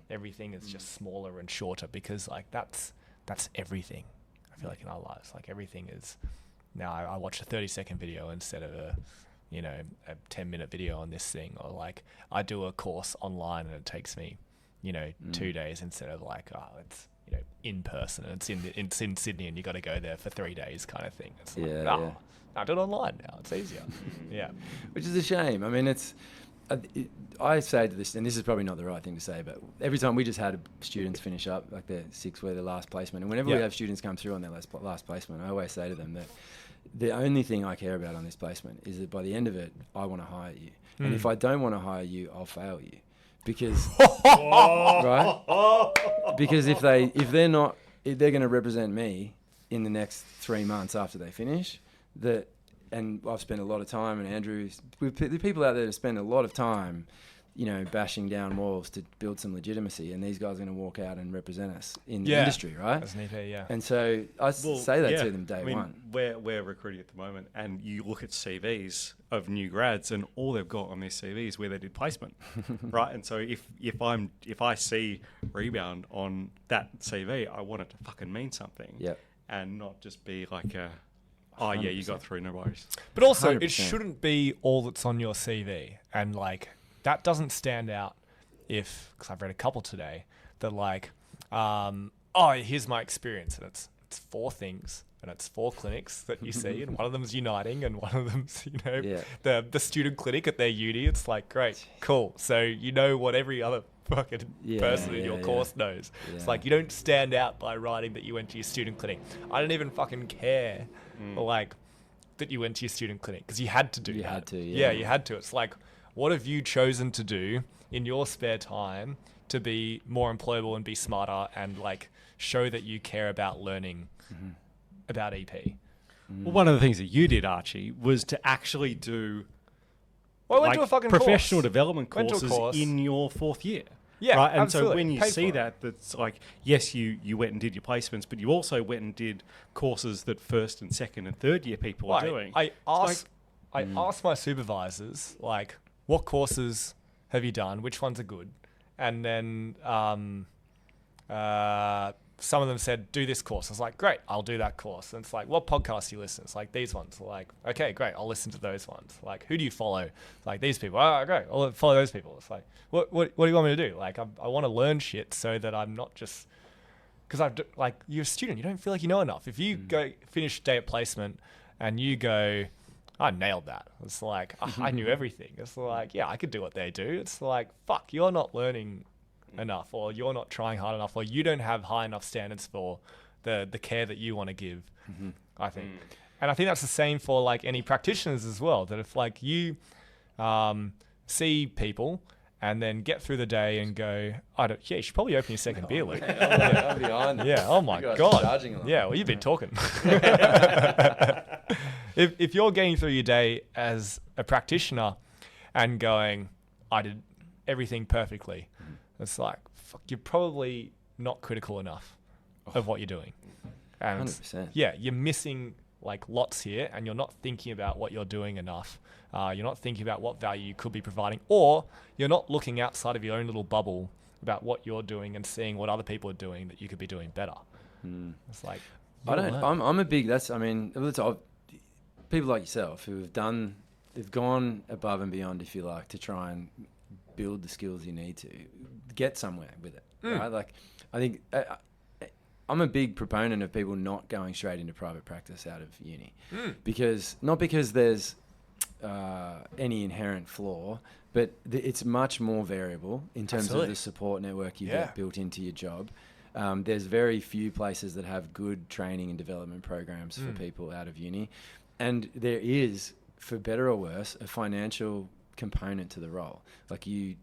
Everything is just smaller and shorter because like that's everything. I feel like in our lives, like everything is now. I watch a 30-second video instead of a 10-minute video on this thing, or like I do a course online and it takes me 2 days instead of like it's in person and it's in Sydney and you got to go there for 3 days kind of thing. It's I do it online now. It's easier. Which is a shame. I mean, it's. I say to this, and this is probably not the right thing to say, but every time we just had students finish up, like their 6 were their last placement, and whenever we have students come through on their last placement, I always say to them that the only thing I care about on this placement is that by the end of it, I want to hire you. And if I don't want to hire you, I'll fail you. Because, right? Because if they're going to represent me in the next 3 months after they finish, and I've spent a lot of time, and Andrew's, the people out there that spend a lot of time, bashing down walls to build some legitimacy, and these guys are going to walk out and represent us in the industry, right? That's an EP, And so I say that to them day one. We're recruiting at the moment, and you look at CVs of new grads, and all they've got on their CVs where they did placement, right? And so if I see rebound on that CV, I want it to fucking mean something, and not just be like a. Oh, 100%. Yeah, you got through, no worries. But also, 100%. It shouldn't be all that's on your CV. And, like, that doesn't stand out because I've read a couple today that, like, here's my experience. And it's 4 things. And it's 4 clinics that you see. And one of them's Uniting. And one of them's, the student clinic at their uni. It's like, great, cool. So you know what every other fucking person in your course knows. It's like, you don't stand out by writing that you went to your student clinic. I don't even fucking care. Or like that you went to your student clinic because you had to do that. You had to. You had to. It's like, what have you chosen to do in your spare time to be more employable and be smarter and like show that you care about learning about EP? Well, one of the things that you did, Archie, was to actually do I went to a fucking professional development courses in your 4th year. Yeah, right? And absolutely. so when you see that's like, yes, you went and did your placements, but you also went and did courses that 1st and 2nd and 3rd year people are doing. I asked my supervisors, like, what courses have you done? Which ones are good? And then some of them said, do this course. I was like, great, I'll do that course. And it's like, what podcasts do you listen to? It's like, these ones. Like, okay, great, I'll listen to those ones. Like, who do you follow? It's like, these people. Oh, great, I'll follow those people. It's like, what do you want me to do? Like, I want to learn shit so that I'm not just... Because like, you're a student, you don't feel like you know enough. If you go finish day at placement and you go, I nailed that. It's like, I knew everything. It's like, yeah, I could do what they do. It's like, fuck, you're not learning enough, or you're not trying hard enough, or you don't have high enough standards for the care that you want to give, I think. And I think that's the same for like any practitioners as well, that if like you see people and then get through the day and go, you should probably open your second beer, Luke. I'm behind. Yeah, oh my God. Yeah, well, you've been talking. If you're getting through your day as a practitioner and going, I did everything perfectly, it's like, fuck, you're probably not critical enough of what you're doing. And 100%. yeah, you're missing like lots here, and you're not thinking about what you're doing enough. You're not thinking about what value you could be providing, or you're not looking outside of your own little bubble about what you're doing and seeing what other people are doing that you could be doing better. It's like, I'm a big, people like yourself who they've gone above and beyond, if you like, to try and build the skills you need to get somewhere with it, right? Like, I think I'm a big proponent of people not going straight into private practice out of uni, not because there's any inherent flaw, but it's much more variable in terms of the support network you get built into your job. There's very few places that have good training and development programs for people out of uni, and there is, for better or worse, a financial component to the role. Like, you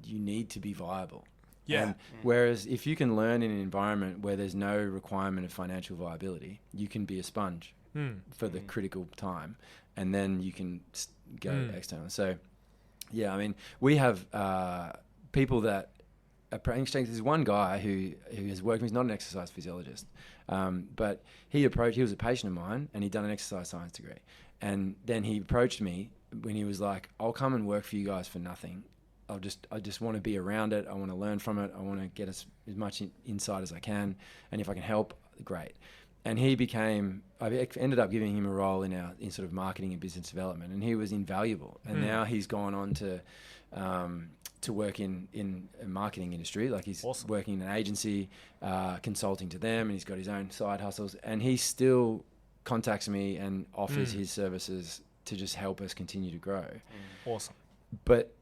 need to be viable. And whereas if you can learn in an environment where there's no requirement of financial viability, you can be a sponge for the critical time, and then you can go external. So, yeah, I mean, we have people that are practicing. There's one guy who has worked with, he's not an exercise physiologist, but he was a patient of mine, and he'd done an exercise science degree. And then he approached me when he was like, I'll come and work for you guys for nothing. I just want to be around it. I want to learn from it. I want to get as much insight as I can. And if I can help, great. And I ended up giving him a role in sort of marketing and business development, and he was invaluable. And now he's gone on to work in a marketing industry. Like, he's working in an agency, consulting to them, and he's got his own side hustles. And he still contacts me and offers his services to just help us continue to grow. Awesome. But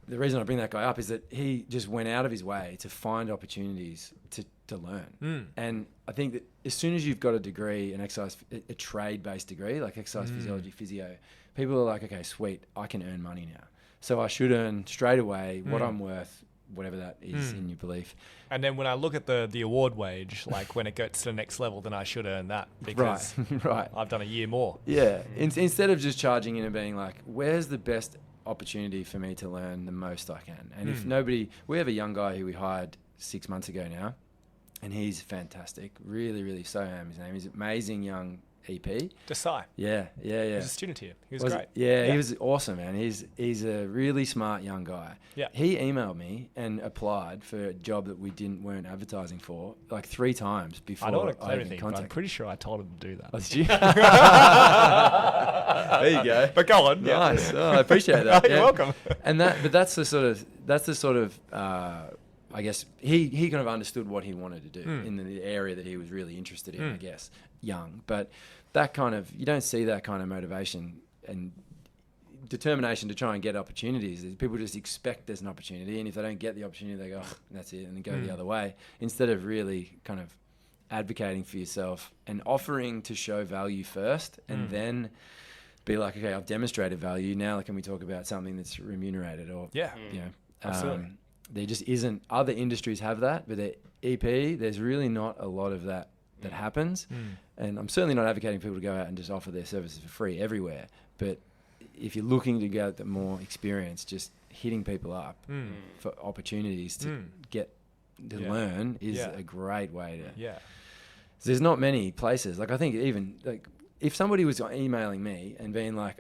the reason I bring that guy up is that he just went out of his way to find opportunities to learn. And I think that as soon as you've got a degree, a trade-based degree, like exercise physiology, physio, people are like, okay, sweet, I can earn money now. So I should earn straight away what I'm worth, whatever that is in your belief. And then when I look at the award wage, like when it gets to the next level, then I should earn that because I've done a year more. Yeah. Instead of just charging in and being like, where's the best opportunity for me to learn the most I can? And if we have a young guy who we hired 6 months ago now, and he's fantastic. Really, really, Soham, his name. He's an amazing young EP. Desai. Yeah. He was a student here. He was great. Yeah, he was awesome, man. He's a really smart young guy. Yeah. He emailed me and applied for a job that we weren't advertising for like 3 times before I don't want to claim even anything, but I'm pretty sure I told him to do that. Oh, did you? There you go. But go on. Nice. Oh, I appreciate that. You're welcome. And that's the sort of I guess he kind of understood what he wanted to do in the area that he was really interested in, I guess, young. But that kind of, you don't see that kind of motivation and determination to try and get opportunities. People just expect there's an opportunity, and if they don't get the opportunity, they go, oh, that's it, and then go the other way, instead of really kind of advocating for yourself and offering to show value first, and then be like, okay, I've demonstrated value, now can we talk about something that's remunerated? Or you know, absolutely. There just isn't. Other industries have that, but the EP, there's really not a lot of that happens. And I'm certainly not advocating people to go out and just offer their services for free everywhere. But if you're looking to get more experience, just hitting people up for opportunities to get to learn is a great way to. Yeah. So there's not many places. Like, I think even like if somebody was emailing me and being like,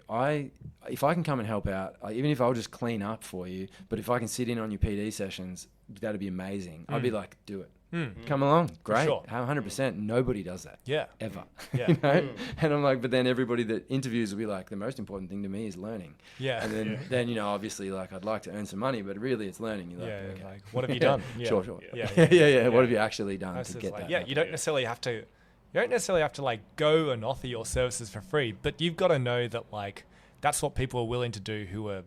if I can come and help out, even if I'll just clean up for you, but if I can sit in on your PD sessions, that'd be amazing. I'd be like, do it. Come along, great, sure. 100%. Nobody does that. Yeah. Ever. Yeah. You know? And I'm like, but then everybody that interviews will be like, the most important thing to me is learning. Yeah. And then you know, obviously, like, I'd like to earn some money, but really it's learning. You're like, Yeah. okay. Like, what have you done? Yeah. Sure. Yeah. Yeah. What have you actually done That's to just get like, that? yeah, you don't necessarily have to. You don't necessarily have to like go and offer your services for free, but you've got to know that like that's what people are willing to do who are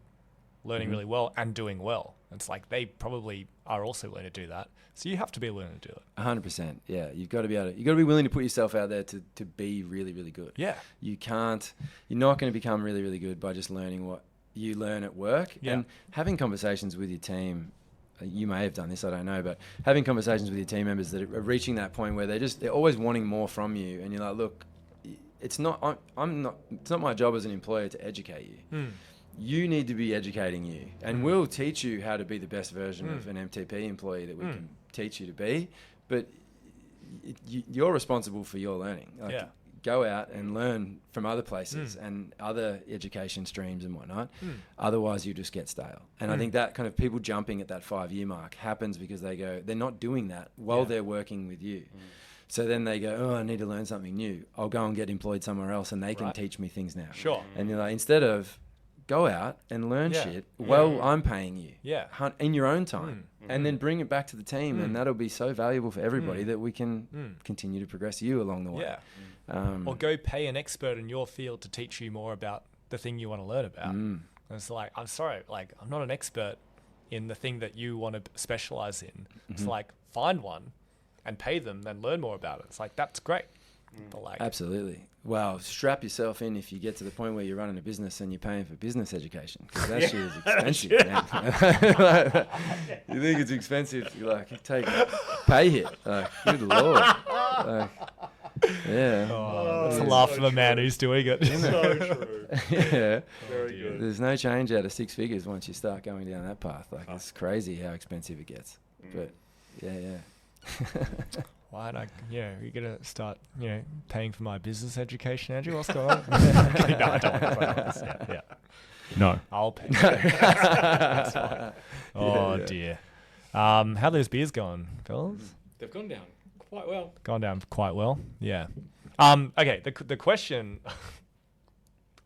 learning really well and doing well. It's like they probably are also willing to do that, so you have to be willing to do it. 100%. Yeah, you've got to be able to. You've got to be willing to put yourself out there to be really, really good. Yeah. You can't. You're not going to become really, really good by just learning what you learn at work and having conversations with your team. You may have done this, I don't know, but having conversations with your team members that are reaching that point where they're always wanting more from you, and you're like, look, it's not my job as an employer to educate you. You need to be educating you, and we'll teach you how to be the best version of an MTP employee that we can teach you to be, but you're responsible for your learning. Like, go out and learn from other places and other education streams and whatnot. Otherwise, you just get stale. And I think that kind of people jumping at that 5-year mark happens because they're not doing that while they're working with you. So then they go, oh, I need to learn something new. I'll go and get employed somewhere else and they can teach me things now. Sure. And you're like, instead of go out and learn shit while I'm paying you in your own time and then bring it back to the team and that'll be so valuable for everybody that we can continue to progress you along the way. Yeah. Or go pay an expert in your field to teach you more about the thing you want to learn about. And it's like, I'm sorry, like I'm not an expert in the thing that you want to specialize in. It's like, find one and pay them, then learn more about it. It's like, that's great. But like, absolutely. Well, strap yourself in if you get to the point where you're running a business and you're paying for business education, because that shit is expensive, man. You think it's expensive? You're like, pay hit. Like, good lord. Like, yeah. That's a laugh from a man who's doing it. So true. Yeah. Very good. There's no change out of 6 figures once you start going down that path. Like, it's crazy how expensive it gets. But yeah. Why not? You're going to start, paying for my business education, Andrew? What's going on? No, I don't want to. Yeah. No. I'll pay. That's fine. Oh, dear. How are those beers going, fellas? They've gone down quite well. Gone down quite well, yeah. Okay, the question...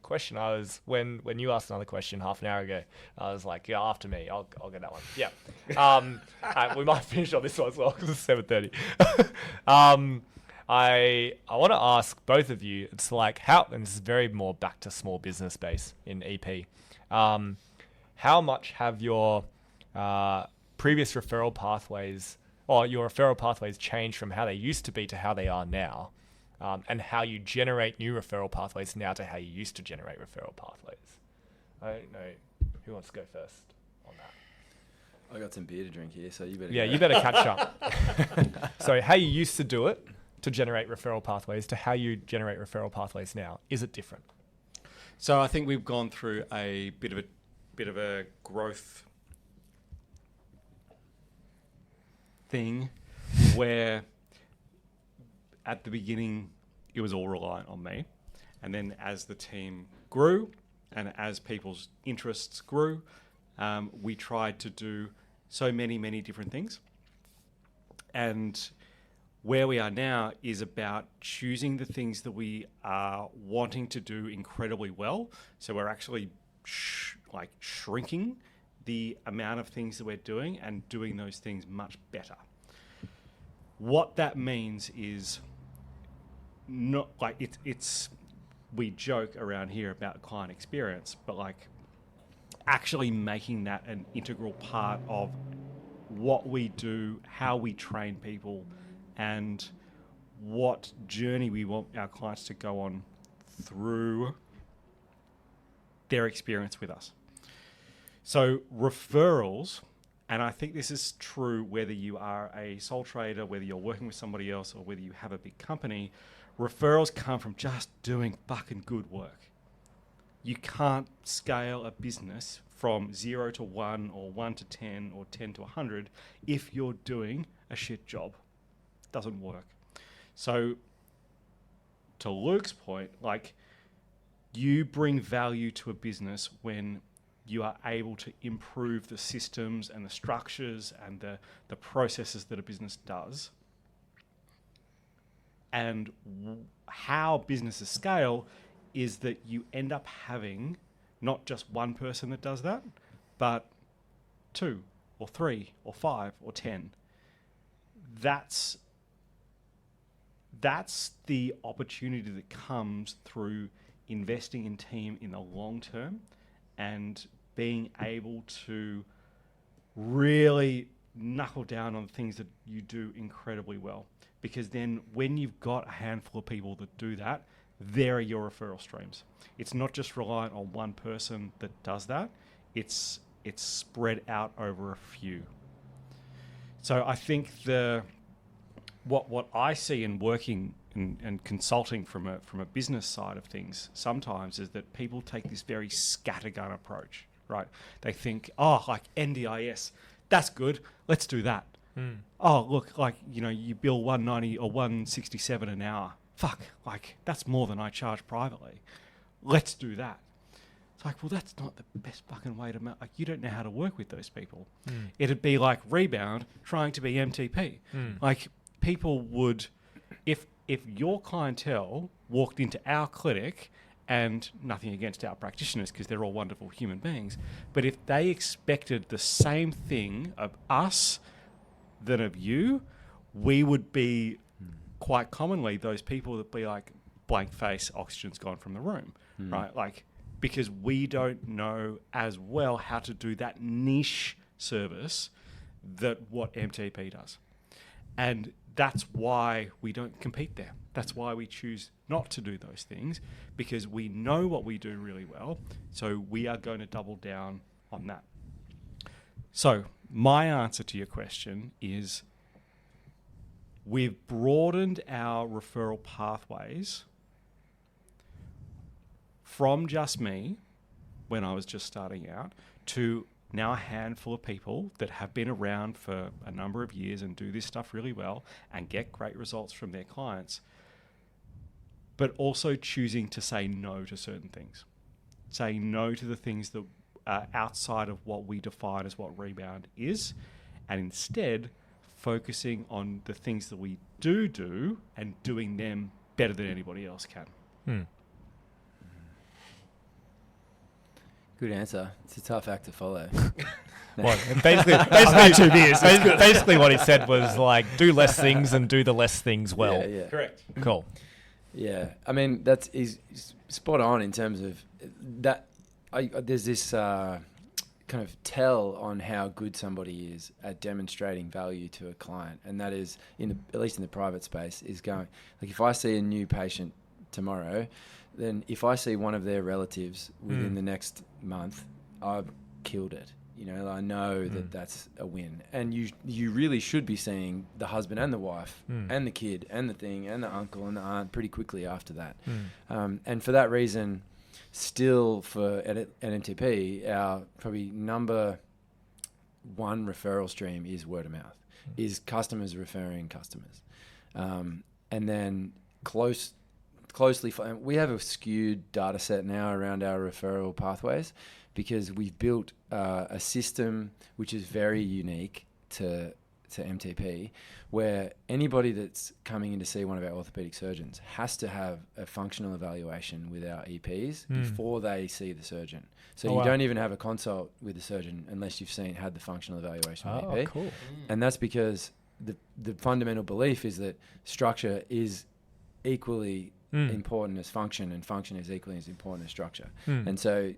question I was when you asked another question half an hour ago, I was like, yeah, after me, I'll get that one. Yeah. We might finish on this one as well because it's 7:30. I want to ask both of you, it's like how, and this is very more back to small business space in EP, how much have your previous referral pathways or your referral pathways changed from how they used to be to how they are now? And how you generate new referral pathways now to how you used to generate referral pathways. I don't know who wants to go first on that. I got some beer to drink here, so you better. Yeah, you better catch up. So how you used to do it to generate referral pathways to how you generate referral pathways now, is it different? So I think we've gone through a bit of a growth thing where at the beginning, it was all reliant on me. And then as the team grew and as people's interests grew, we tried to do so many, many different things. And where we are now is about choosing the things that we are wanting to do incredibly well. So we're actually shrinking the amount of things that we're doing and doing those things much better. What that means is not like it's we joke around here about client experience, but like actually making that an integral part of what we do, how we train people, and what journey we want our clients to go on through their experience with us. So referrals, and I think this is true whether you are a sole trader, whether you're working with somebody else, or whether you have a big company, referrals come from just doing fucking good work. You can't scale a business from 0 to 1 or 1 to 10 or 10 to 100 if you're doing a shit job. It doesn't work. So to Luke's point, like you bring value to a business when you are able to improve the systems and the structures and the processes that a business does. And how businesses scale is that you end up having not just one person that does that, but 2 or 3 or 5 or 10. That's the opportunity that comes through investing in team in the long term and being able to really knuckle down on things that you do incredibly well. Because then when you've got a handful of people that do that, there are your referral streams. It's not just reliant on one person that does that. It's spread out over a few. So I think what I see in working and consulting from a business side of things sometimes is that people take this very scattergun approach, right? They think, like NDIS, that's good, let's do that. Oh, look, like, you bill $190 or $167 an hour. Fuck, like, that's more than I charge privately. Let's do that. It's like, well, that's not the best fucking way to make... Like, you don't know how to work with those people. It'd be like Rebound trying to be MTP. Like, people would... If your clientele walked into our clinic, and nothing against our practitioners because they're all wonderful human beings, but if they expected the same thing of us than of you, we would be quite commonly those people that be like, blank face, oxygen's gone from the room, right? Like, because we don't know as well how to do that niche service that what MTP does. And that's why we don't compete there. That's why we choose not to do those things, because we know what we do really well. So we are going to double down on that. So my answer to your question is we've broadened our referral pathways from just me, when I was just starting out, to now a handful of people that have been around for a number of years and do this stuff really well and get great results from their clients, but also choosing to say no to certain things. Saying no to the things that are outside of what we define as what Rebound is, and instead focusing on the things that we do and doing them better than anybody else can. Good answer. It's a tough act to follow. Well, basically what he said was like, do less things and do the less things well. Yeah. Correct. Cool. Yeah, I mean he's spot on in terms of that. There's this kind of tell on how good somebody is at demonstrating value to a client, and that is at least in the private space is going like, if I see a new patient tomorrow, then if I see one of their relatives within the next month, I've killed it. I know that that's a win. And you really should be seeing the husband and the wife and the kid and the thing and the uncle and the aunt pretty quickly after that. And for that reason, still at MTP, our probably number one referral stream is word of mouth, is customers referring customers. And then closely, we have a skewed data set now around our referral pathways, because we've built a system which is very unique to MTP, where anybody that's coming in to see one of our orthopedic surgeons has to have a functional evaluation with our EPs before they see the surgeon. So you don't even have a consult with the surgeon unless you've had the functional evaluation with EP. Cool. And that's because the fundamental belief is that structure is equally important as function, and function is equally as important as structure. And so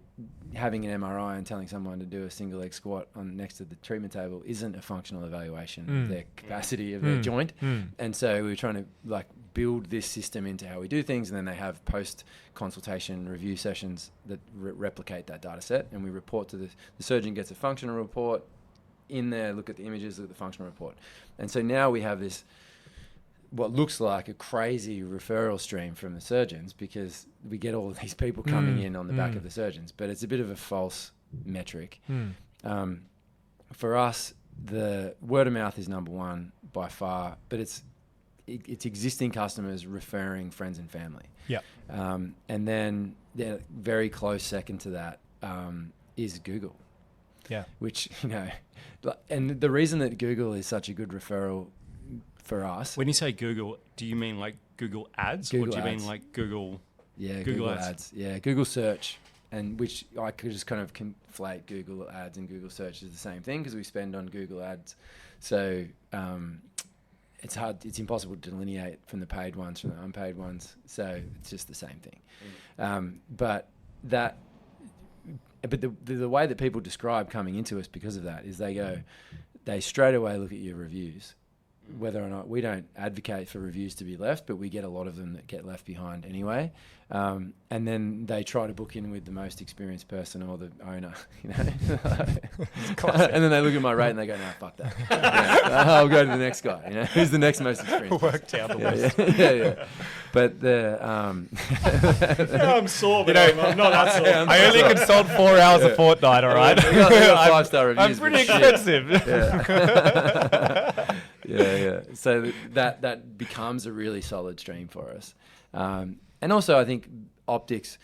having an MRI and telling someone to do a single leg squat next to the treatment table isn't a functional evaluation of their capacity of their joint. And so we were trying to build this system into how we do things, and then they have post consultation review sessions that replicate that data set, and we report to the surgeon gets a functional report in there, look at the images, look at the functional report. And so now we have this what looks like a crazy referral stream from the surgeons, because we get all of these people coming in on the back of the surgeons, but it's a bit of a false metric. For us, the word of mouth is number one by far, but it's existing customers referring friends and family. Yeah. And then very close second to that is Google. Yeah. Which, and the reason that Google is such a good referral for us. When you say Google, do you mean like Google Ads, Google or do you Ads. mean like Google? Yeah, Google Google Ads. Ads. Yeah, Google Search, and which I could just kind of conflate Google Ads and Google Search is the same thing because we spend on Google Ads. So it's impossible to delineate from the paid ones from the unpaid ones. So it's just the same thing. But the way that people describe coming into us because of that is they straight away look at your reviews. Whether or not we don't advocate for reviews to be left, but we get a lot of them that get left behind anyway. And then they try to book in with the most experienced person or the owner, and then they look at my rate and they go, "No, fuck that. I'll go to the next guy. Who's the next most experienced?" Worked out the list. Yeah. But I'm sore, but I'm not that sore. I only consult 4 hours a fortnight, all right? They got 5-star reviews. I'm pretty but shit. expensive. Yeah. So that becomes a really solid stream for us. And also, I think optics,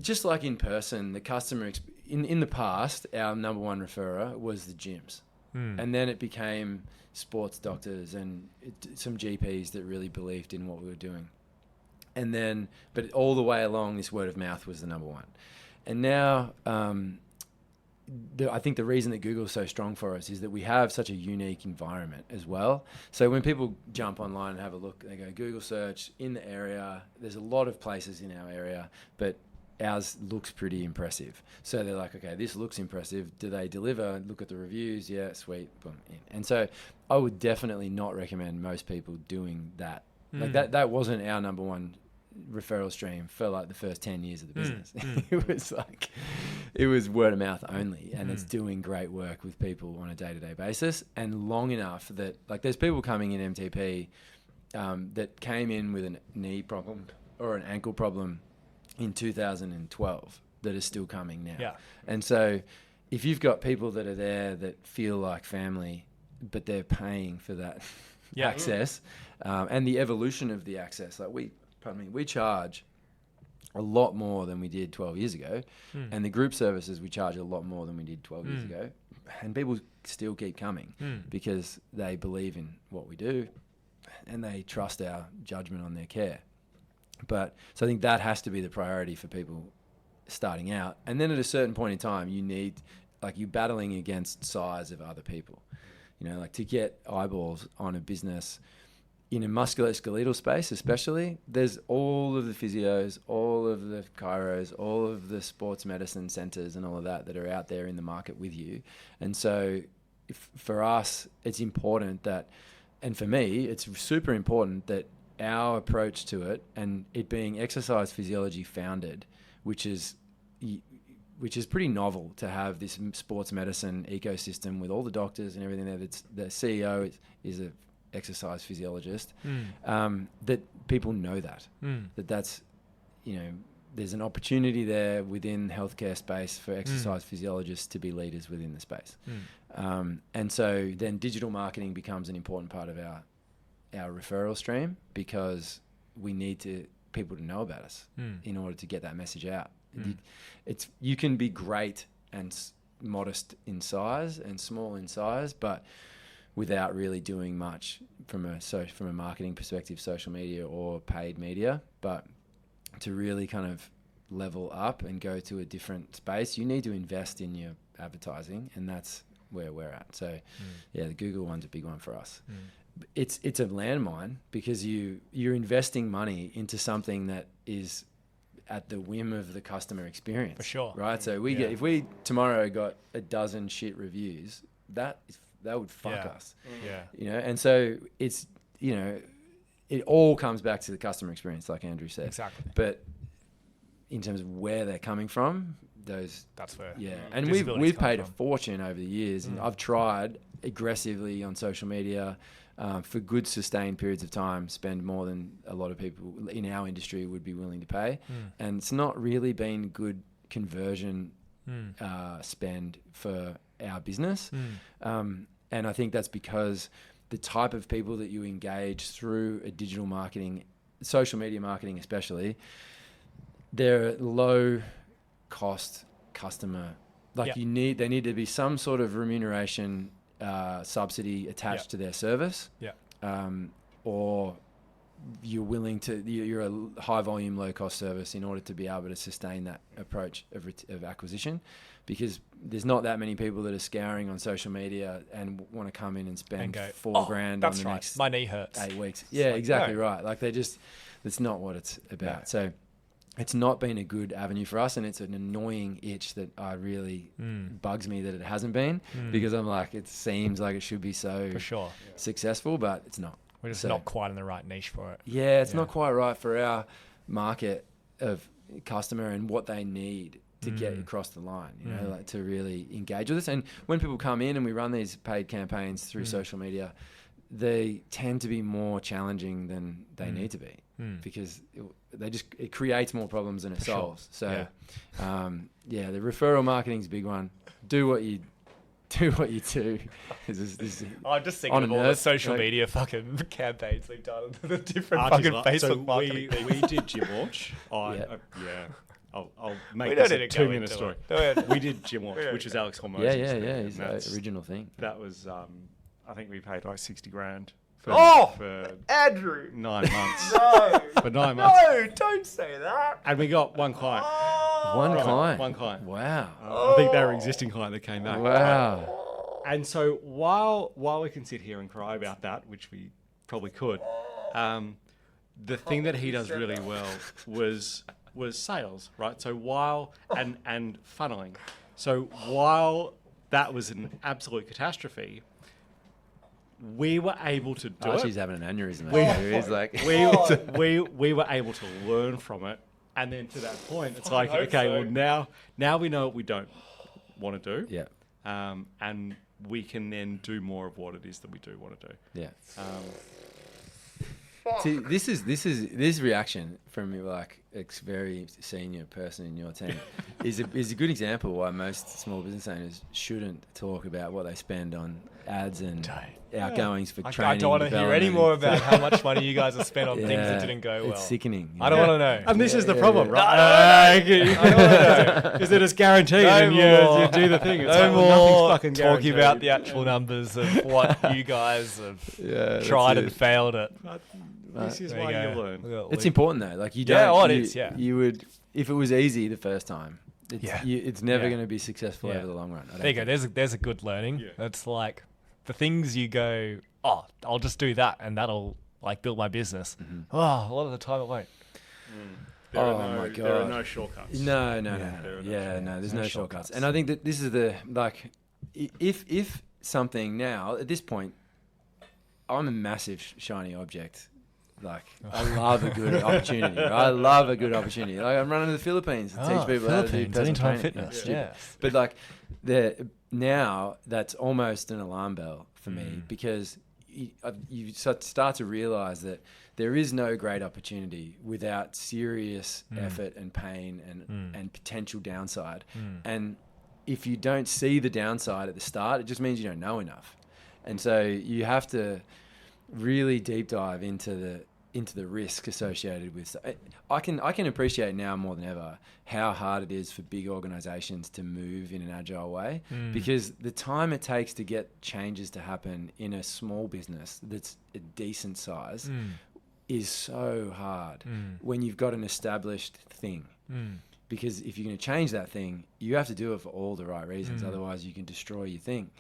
just like in person, the customer in the past, our number one referrer was the gyms, and then it became sports doctors and some GPs that really believed in what we were doing, and then but all the way along, this word of mouth was the number one, and now. I think the reason that Google is so strong for us is that we have such a unique environment as well. So when people jump online and have a look, they go Google search in the area. There's a lot of places in our area, but ours looks pretty impressive. So they're like, okay, this looks impressive. Do they deliver? Look at the reviews. Yeah, sweet. Boom. In. And so I would definitely not recommend most people doing that. Like that wasn't our number one referral stream for like the first 10 years of the business. It was word of mouth only, and it's doing great work with people on a day-to-day basis, and long enough that like there's people coming in MTP that came in with a knee problem or an ankle problem in 2012 that are still coming now. Yeah. And so if you've got people that are there that feel like family, but they're paying for that access and the evolution of the access, like we charge a lot more than we did 12 years ago. And the group services, we charge a lot more than we did 12 years ago. And people still keep coming because they believe in what we do and they trust our judgment on their care. So I think that has to be the priority for people starting out. And then at a certain point in time, you're battling against size of other people. Like to get eyeballs on a business in a musculoskeletal space especially, there's all of the physios, all of the chiros, all of the sports medicine centres and all of that are out there in the market with you. And so for us, it's important that, and for me, it's super important that our approach to it, and it being exercise physiology founded, which is pretty novel to have this sports medicine ecosystem with all the doctors and everything there. That's the CEO is a exercise physiologist, that people know that's there's an opportunity there within the healthcare space for exercise physiologists to be leaders within the space. And so then digital marketing becomes an important part of our referral stream because we need people to know about us in order to get that message out. You can be great and modest in size and small in size, but without really doing much from a marketing perspective, social media or paid media. But to really kind of level up and go to a different space, you need to invest in your advertising, and that's where we're at. So the Google one's a big one for us. It's a landmine because you're investing money into something that is at the whim of the customer experience. For sure. Right? So if we tomorrow got a dozen shit reviews, that would fuck us. And so it's, it all comes back to the customer experience, like Andrew said. Exactly. But in terms of where they're coming from, that's where. Yeah. And we've paid a fortune over the years, and I've tried aggressively on social media for good sustained periods of time, spend more than a lot of people in our industry would be willing to pay. And it's not really been good conversion spend for our business. And I think that's because the type of people that you engage through a digital marketing, social media marketing especially, they're low cost customer. Like Yep. there need to be some sort of remuneration subsidy attached Yep. to their service. Yeah. Or you're a high volume, low cost service in order to be able to sustain that approach of acquisition, because there's not that many people that are scouring on social media and want to come in and spend And go, $4,000 on that's the right. next My knee hurts. 8 weeks. It's Yeah, like, exactly no. right. Like that's not what it's about. No. So it's not been a good avenue for us, and it's an annoying itch that I really bugs me that it hasn't been, because I'm like, it seems like it should be so For sure. successful, but it's not. We're just So- not quite in the right niche for it. Yeah, it's Yeah. not quite right for our market of customer and what they need to get across the line, you know, like to really engage with us. And when people come in and we run these paid campaigns through social media, they tend to be more challenging than they need to be, because it creates more problems than it For sure. solves. So, the referral marketing's a big one. Do what you do. This I'm just thinking on of an all the earth, social like- media fucking campaigns we've done, the different Archie's fucking like- Facebook so marketing things. we did gym launch. Yeah. I'll make We this don't a need to go 2-minute into story. it. Go ahead. We did gym launch, We don't which is need to Alex Hormozy. He's the original thing. That was, I think we paid like $60,000 for Andrew! 9 months. No! For 9 months. No, don't say that. And we got one client. One Right, client. one client. Wow. I think they were existing client that came back. Wow. And so while we can sit here and cry about that, which we probably could, the thing that he does really well was sales, right? So while and funneling. So while that was an absolute catastrophe, we were able to do Archie's it. having an aneurysm. over here. He's like, We were able to learn from it, and then to that point, it's like, hope okay, so. well now we know what we don't want to do. yeah, And we can then do more of what it is that we do want to do. yeah. Um, See, this reaction from you, like a very senior person in your team, is a good example why most small business owners shouldn't talk about what they spend on ads and outgoings for training. I don't want to hear any development, more and- about how much money you guys have spent on things Yeah, that didn't go well. It's sickening. I don't want to know. and this is the Yeah, problem, yeah. right? know. Because it is guaranteed, No and more. you do the thing. It's No like, more nothing's fucking talking about guaranteed. the actual numbers of what you guys have Yeah, tried that's and it. failed at. This is There why you you go. learn. Look at It's Luke. important though. Like you don't. Yeah, it you, is, yeah. You would, if it was easy the first time. It's never Yeah. going to be successful Yeah. over the long run. I don't There you go. think. There's a good learning. Yeah. That's like the things you go, oh, I'll just do that and that'll like build my business. Oh, a lot of the time it won't. There Oh are no, my There are God. no shortcuts. No. There are no Yeah, shortcuts. no. There's No no shortcuts. shortcuts. And I think that this is the like, if something now at this point, I'm a massive shiny object. Like I love a good opportunity. I love a good opportunity. Like I'm running to the Philippines to teach people how to do personal anytime training. fitness. Stupid. Yes. But like now that's almost an alarm bell for me, because you start to realize that there is no great opportunity without serious effort and pain and potential downside. And if you don't see the downside at the start, it just means you don't know enough. And so you have to really deep dive into the risk associated with. I can appreciate now more than ever how hard it is for big organizations to move in an agile way, because the time it takes to get changes to happen in a small business that's a decent size is so hard when you've got an established thing. Because if you're going to change that thing, you have to do it for all the right reasons. Otherwise, you can destroy your thing.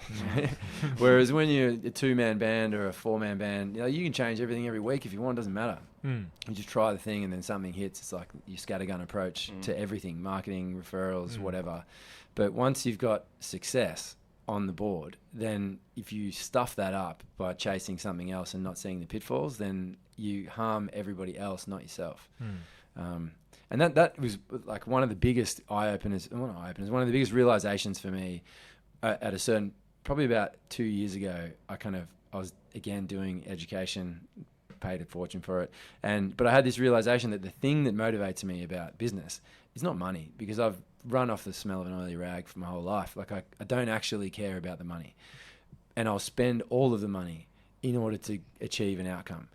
Whereas when you're a 2-man band or a 4-man band, you can change everything every week if you want. It doesn't matter. You just try the thing, and then something hits. It's like your scattergun approach to everything: marketing, referrals, whatever. But once you've got success on the board, then if you stuff that up by chasing something else and not seeing the pitfalls, then you harm everybody else, not yourself. And that was like one of the biggest one of the biggest realizations for me at a certain, probably about 2 years ago. I was again doing education, paid a fortune for it. But I had this realization that the thing that motivates me about business is not money, because I've run off the smell of an oily rag for my whole life. Like I don't actually care about the money, and I'll spend all of the money in order to achieve an outcome.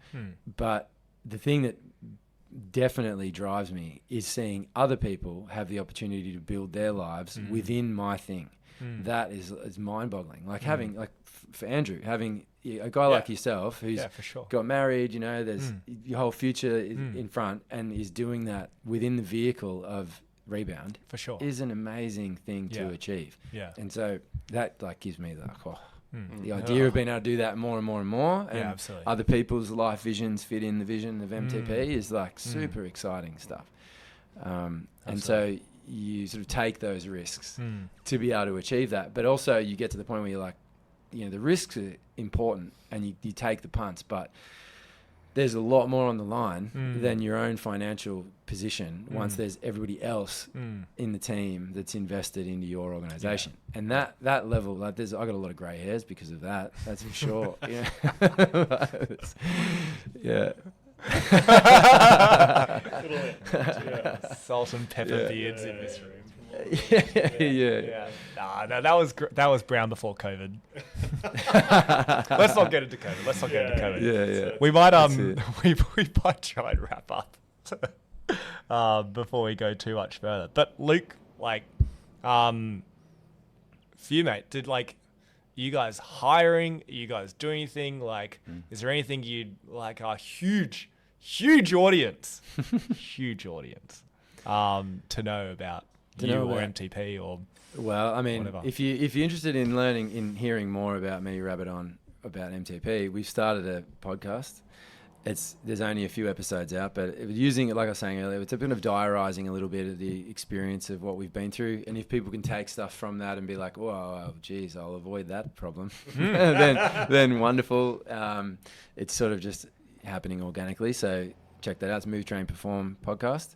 But the thing that definitely drives me is seeing other people have the opportunity to build their lives within my thing. That is mind-boggling. Like having, like for Andrew, having a guy like yourself who's for sure. got married, you know, there's your whole future in front, and is doing that within the vehicle of Rebound, For sure. is an amazing thing to achieve. Yeah. And so that like gives me the idea of being able to do that more and more and more, and absolutely. other people's life visions fit in the vision of MTP is like super exciting stuff. And so you sort of take those risks to be able to achieve that, but also you get to the point where you're like, you know, the risks are important and you take the punts, but there's a lot more on the line than your own financial position once there's everybody else in the team that's invested into your organization. And that level, like I got a lot of grey hairs because of that. That's for sure. Yeah. Salt and pepper beards in this room. Yeah. Nah, that was brown before COVID. Let's not get into COVID. Yeah. We might we might try and wrap up before we go too much further. But Luke, like, for you, mate, did like you guys hiring? Are you guys doing anything? Like, is there anything you'd like a huge audience, to know about or MTP or? Well, I mean, whatever. if you're interested in hearing more about me, about MTP, we've started a podcast. There's only a few episodes out, but using it, like I was saying earlier, it's a bit of diarising a little bit of the experience of what we've been through. And if people can take stuff from that and be like, "Whoa, geez, I'll avoid that problem," then wonderful. It's sort of just happening organically. So check that out. It's Move, Train, Perform podcast.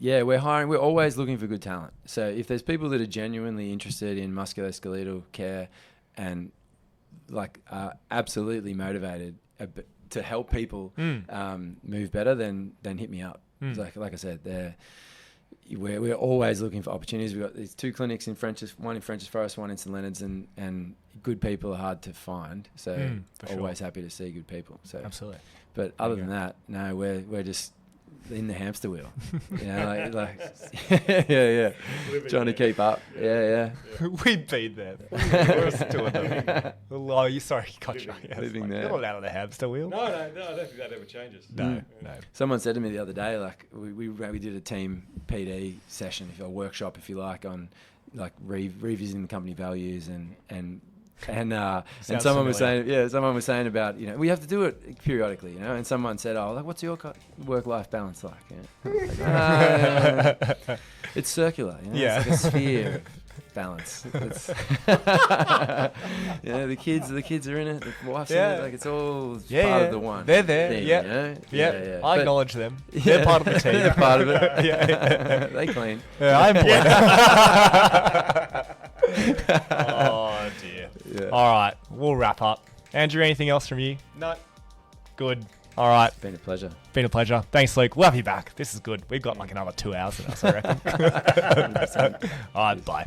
We're hiring. We're always looking for good talent. So if there's people that are genuinely interested in musculoskeletal care and like are absolutely motivated to help people move better, then hit me up. Like I said, we're always looking for opportunities. We've got these 2 clinics in French's, one in French's Forest, one in St Leonard's, and good people are hard to find. So always happy to see good people. So Absolutely. But other than that, no, we're just in the hamster wheel, you know, like trying to keep up. We've been there. We're still in the Oh, you sorry, gotcha. Living there. You're not out of the hamster wheel. No, I don't think that ever changes. No. Someone said to me the other day, like we did a team PD session, a workshop, if you like, on like revisiting the company values and someone was saying about, you know, we have to do it periodically, you know, and someone said, oh, like, what's your work-life balance like? Like, it's circular, you know, it's like a sphere of balance. It's you know, the kids are in it, the wife's in it, like it's all part of the one. They're there, thing, you know? I acknowledge them. Yeah. They're part of the team. They're part of it. They clean. I'm Oh dear. Yeah. All right, we'll wrap up. Andrew, anything else from you? No. Good. All right. Been a pleasure. Thanks, Luke. We'll have you back. This is good. We've got like another 2 hours in us, I reckon. All right, bye.